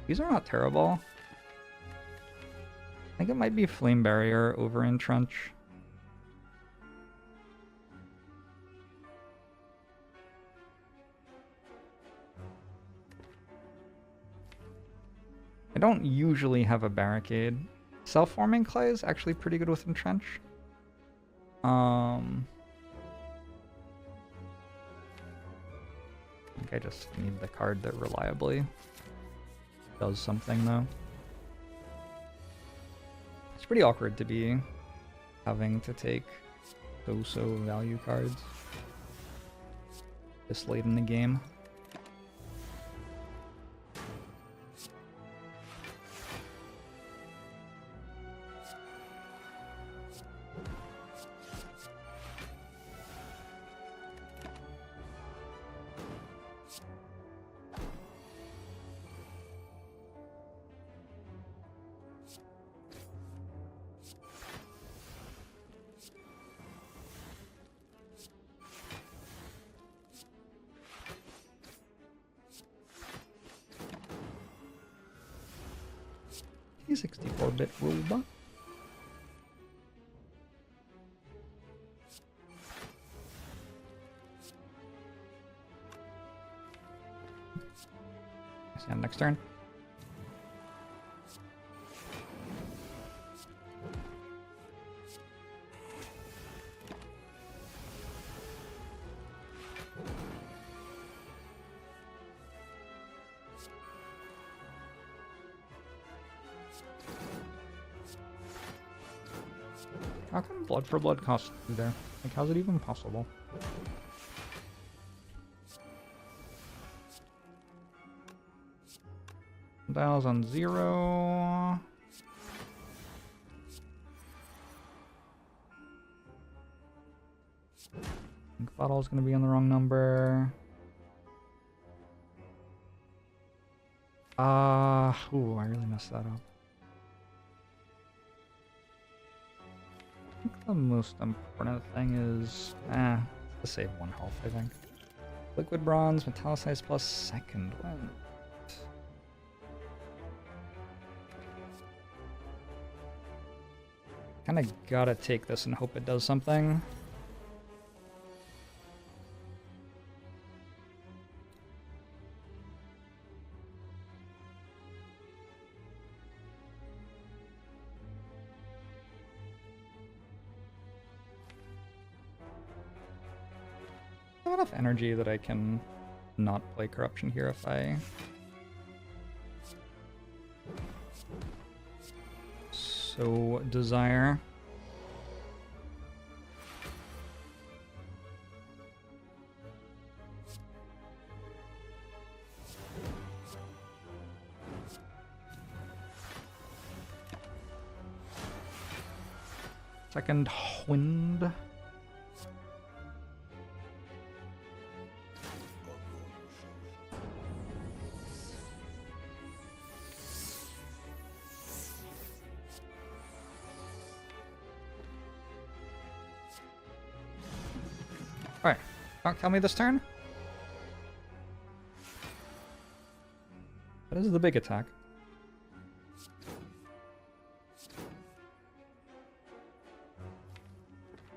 These are not terrible. I think it might be Flame Barrier over Entrench. I don't usually have a Barricade. Self-forming Clay is actually pretty good with Entrench. I think I just need the card that reliably does something though. It's pretty awkward to be having to take so value cards this late in the game. A 64-bit robot. And next turn. How come blood for blood costs 2 there? Like, how's it even possible? Dials on 0. Ink bottle's gonna be on the wrong number. Ooh, I really messed that up. I think the most important thing is, to save 1 health, I think. Liquid Bronze, Metallicized plus second wind. Kinda gotta take this and hope it does something. I have enough energy that I can not play Corruption here if I so desire. Second wind. Alright, don't kill me this turn. That is the big attack.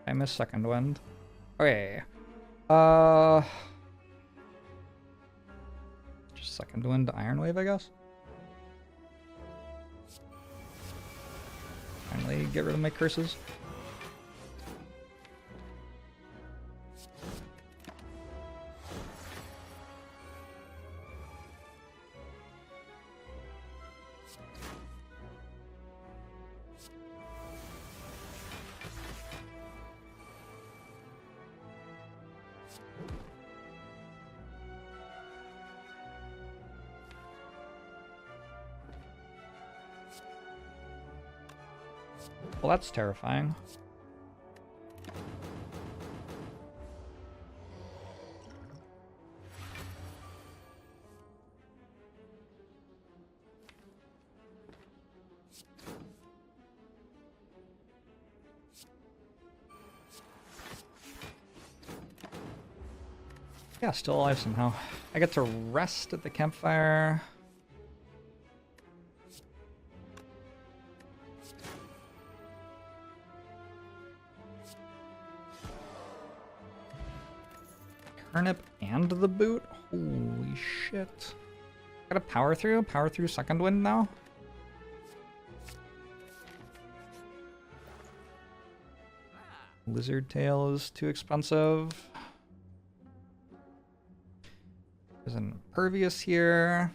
I miss second wind. Okay. Just second wind Iron Wave, I guess. Finally get rid of my curses. Well, that's terrifying. Yeah, still alive somehow. I get to rest at the campfire. Turnip and the boot? Holy shit. Gotta power through second wind now? Lizard tail is too expensive. There's an impervious here.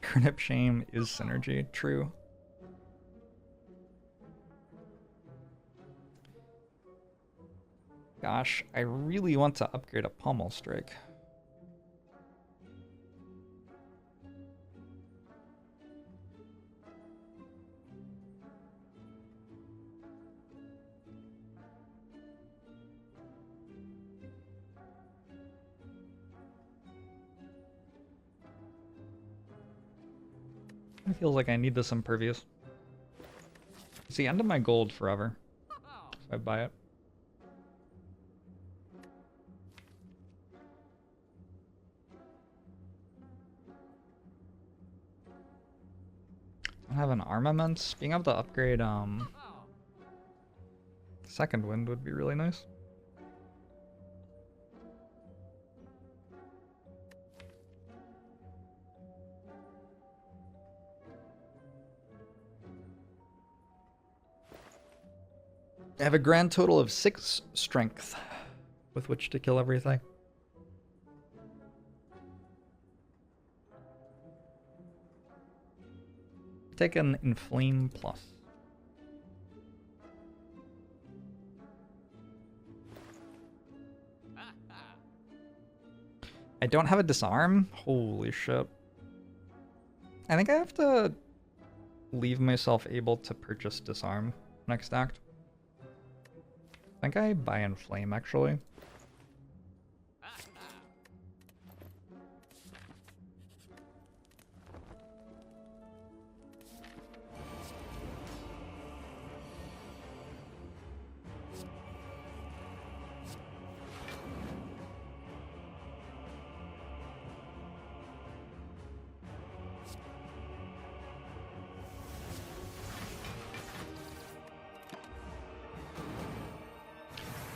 Turnip shame is synergy, true. Gosh, I really want to upgrade a pommel strike. It feels like I need this impervious. It's the end of my gold forever. If I buy it. I have an armament. Being able to upgrade second wind would be really nice. I have a grand total of 6 strength with which to kill everything. Take an Inflame Plus. I don't have a Disarm? Holy shit. I think I have to leave myself able to purchase Disarm next act. I think I buy Inflame, actually.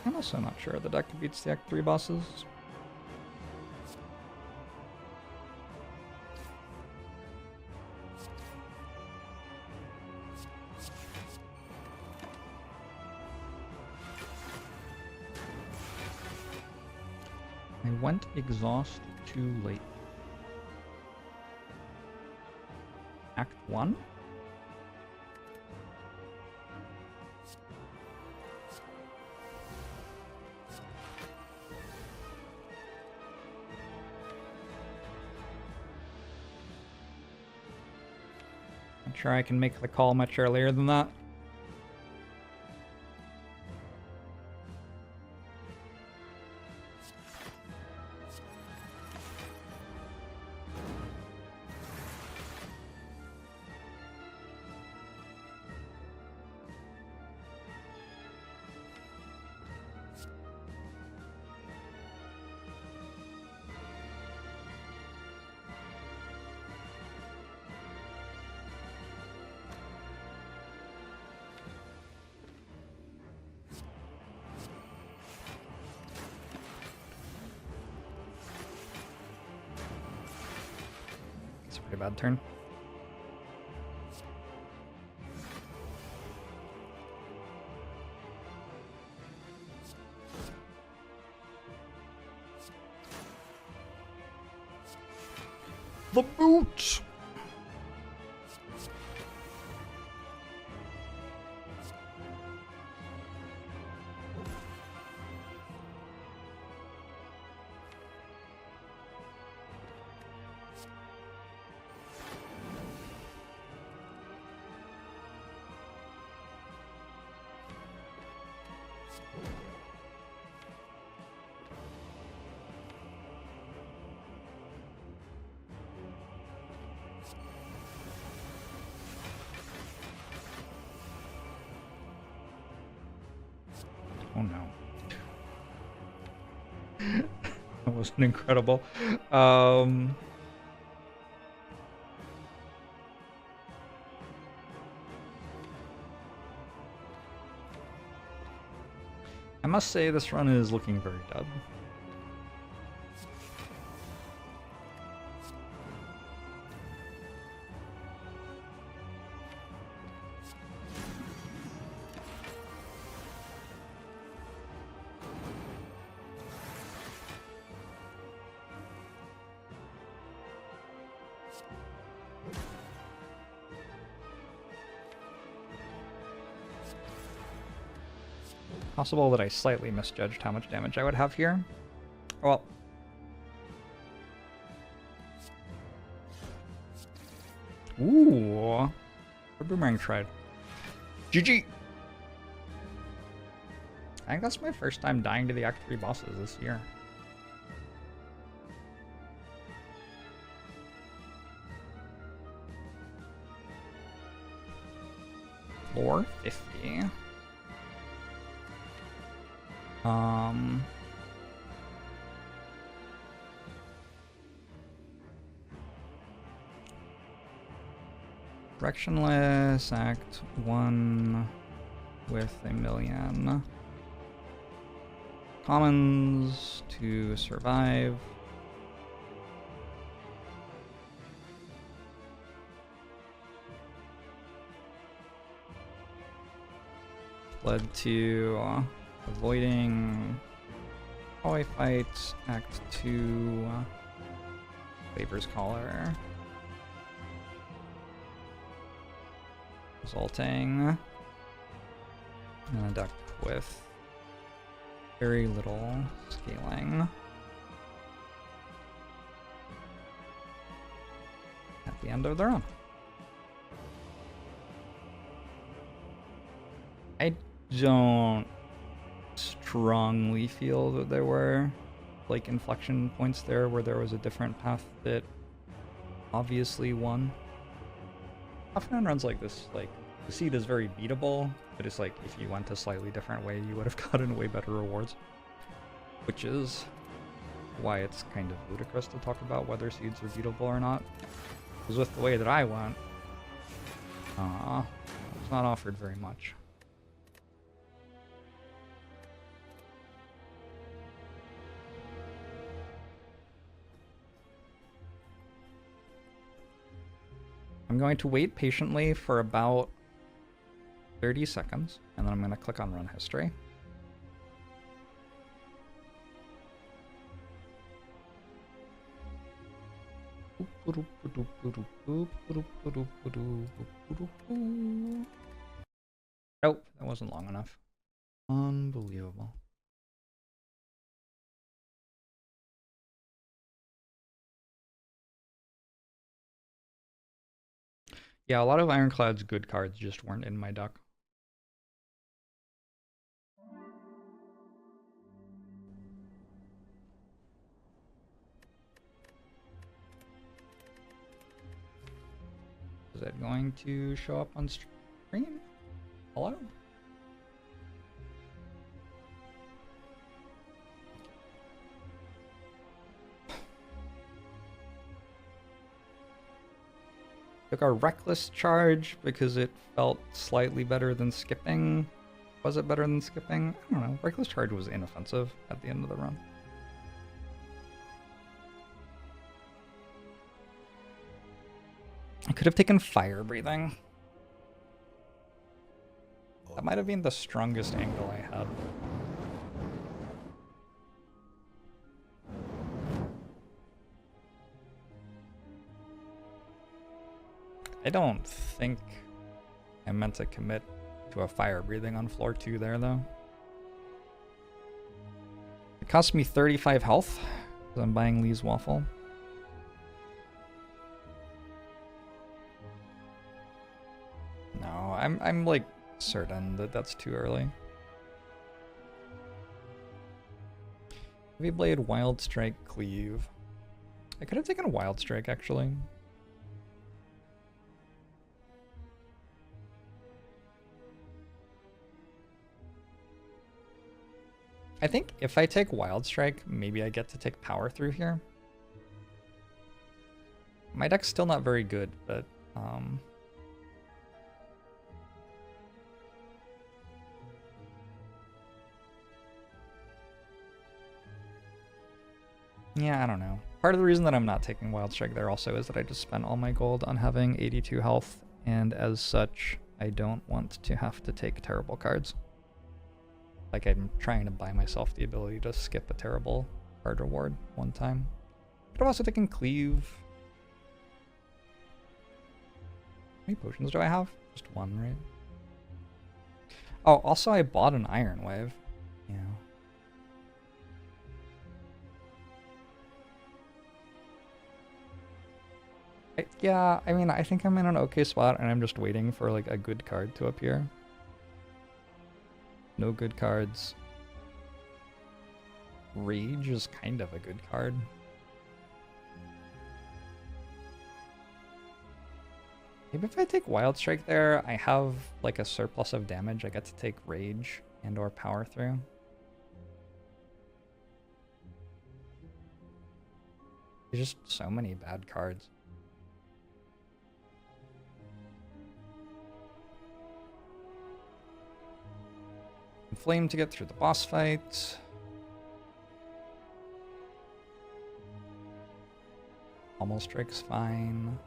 I'm also not sure the deck beats the Act 3 bosses. I went exhaust too late. Act 1? Sure, I can make the call much earlier than that. pretty bad turn. The boot! Oh no. That wasn't incredible. I must say this run is looking very dub. Possible that I slightly misjudged how much damage I would have here. Well. Ooh. A boomerang tried. GG! I think that's my first time dying to the Act 3 bosses this year. Floor 50. Directionless, Act 1 with a million. Commons to survive. Led to avoiding hallway fights, Act 2, Favors Caller. Resulting in a deck with very little scaling at the end of the run. I don't strongly feel that there were like inflection points there where there was a different path that obviously won. Often on runs like this, like, the seed is very beatable, but it's like, if you went a slightly different way, you would have gotten way better rewards. Which is why it's kind of ludicrous to talk about whether seeds are beatable or not. Because with the way that I went, it's not offered very much. I'm going to wait patiently for about 30 seconds, and then I'm going to click on Run History. Nope, that wasn't long enough. Unbelievable. Yeah, a lot of Ironclad's good cards just weren't in my deck. Is that going to show up on stream? Hello? Took a reckless charge because it felt slightly better than skipping. Was it better than skipping? I don't know. Reckless charge was inoffensive at the end of the run. I could have taken fire breathing. That might have been the strongest angle I had. I don't think I meant to commit to a fire breathing on floor 2 there, though. It cost me 35 health because I'm buying Lee's Waffle. No, I'm like certain that that's too early. Heavy Blade, Wild Strike, Cleave. I could have taken a Wild Strike, actually. I think if I take Wild Strike, maybe I get to take Power Through here. My deck's still not very good, but yeah, I don't know. Part of the reason that I'm not taking Wild Strike there also is that I just spent all my gold on having 82 health, and as such, I don't want to have to take terrible cards. Like, I'm trying to buy myself the ability to skip a terrible card reward one time. Could have also taken Cleave. How many potions do I have? Just one, right? Oh, also I bought an Iron Wave. Yeah. Yeah, I mean, I think I'm in an okay spot, and I'm just waiting for, like, a good card to appear. No good cards. Rage is kind of a good card. Maybe if I take Wild Strike there, I have, like, a surplus of damage. I get to take Rage and or Power Through. There's just so many bad cards. Flame to get through the boss fight. Almost Strike's fine.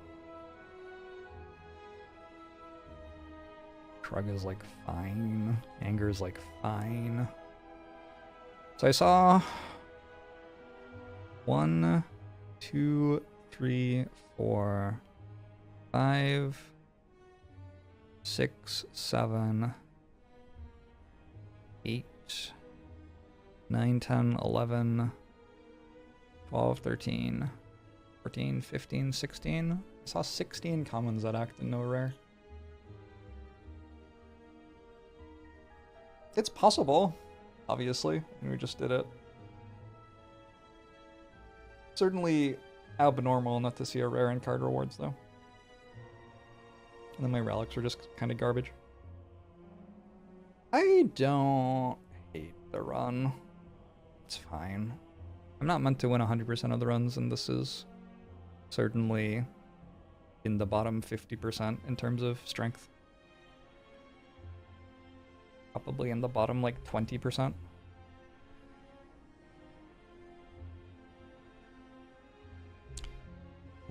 Shrug is like fine. Anger is like fine. So I saw 1, 2, 3, 4, 5, 6, 7, 8, 9, 10, 11, 12, 13, 14, 15, 16. I saw 16 commons that act in no rare. It's possible, obviously, and we just did it. Certainly abnormal not to see a rare in card rewards, though. And then my relics were just kind of garbage. I don't hate the run. It's fine. I'm not meant to win 100% of the runs, and this is certainly in the bottom 50% in terms of strength. Probably in the bottom, like, 20%.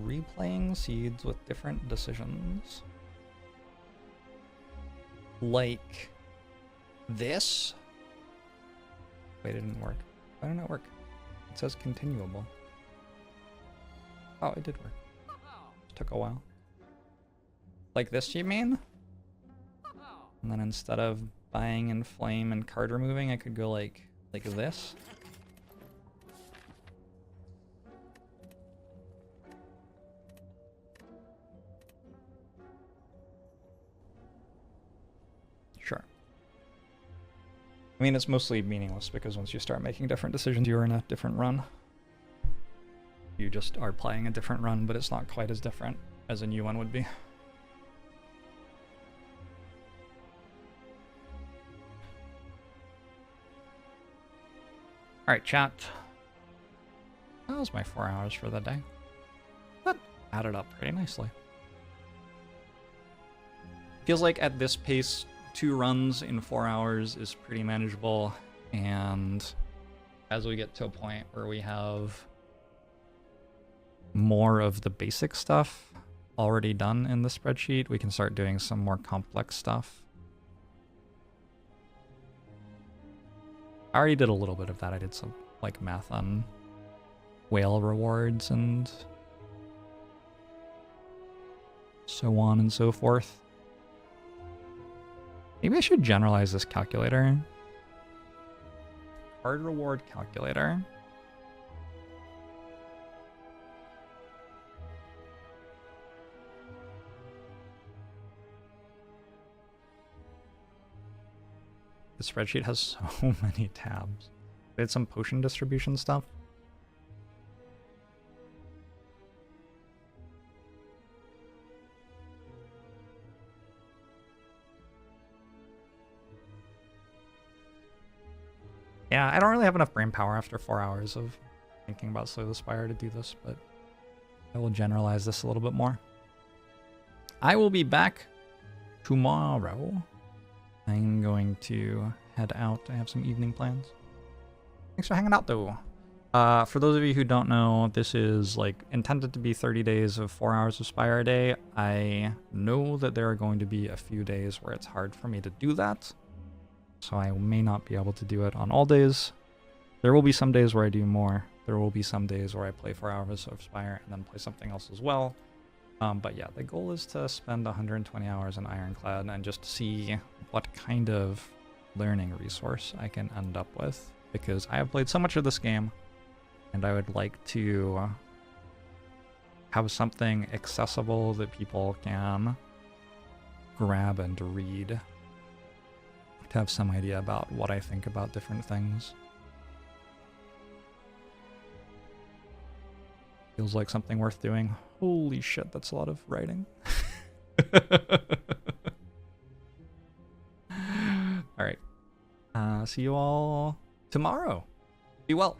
Replaying seeds with different decisions. Like this? Wait, it didn't work. Why didn't it work? It says continuable. Oh, it did work. It took a while. Like this, you mean? And then instead of buying Inflame and card removing, I could go like this. Sure. I mean, it's mostly meaningless because once you start making different decisions, you're in a different run. You just are playing a different run, but it's not quite as different as a new one would be. Alright, chat. That was my 4 hours for the day. That added up pretty nicely. Feels like at this pace, 2 runs in 4 hours is pretty manageable, and as we get to a point where we have more of the basic stuff, already done in the spreadsheet, we can start doing some more complex stuff. I already did a little bit of that. I did some like math on whale rewards and so on and so forth. Maybe I should generalize this calculator. Card reward calculator. The spreadsheet has so many tabs. I did some potion distribution stuff. Yeah, I don't really have enough brain power after 4 hours of thinking about Slay the Spire to do this, but I will generalize this a little bit more. I will be back tomorrow. I'm going to head out. I have some evening plans. Thanks for hanging out, though. For those of you who don't know, this is like intended to be 30 days of 4 hours of Spire a day. I know that there are going to be a few days where it's hard for me to do that, so I may not be able to do it on all days. There will be some days where I do more. There will be some days where I play 4 hours of Spire and then play something else as well. But yeah, the goal is to spend 120 hours in Ironclad and just see what kind of learning resource I can end up with, because I have played so much of this game and I would like to have something accessible that people can grab and read to have some idea about what I think about different things. Feels like something worth doing. Holy shit, that's a lot of writing. Alright. See you all tomorrow. Be well.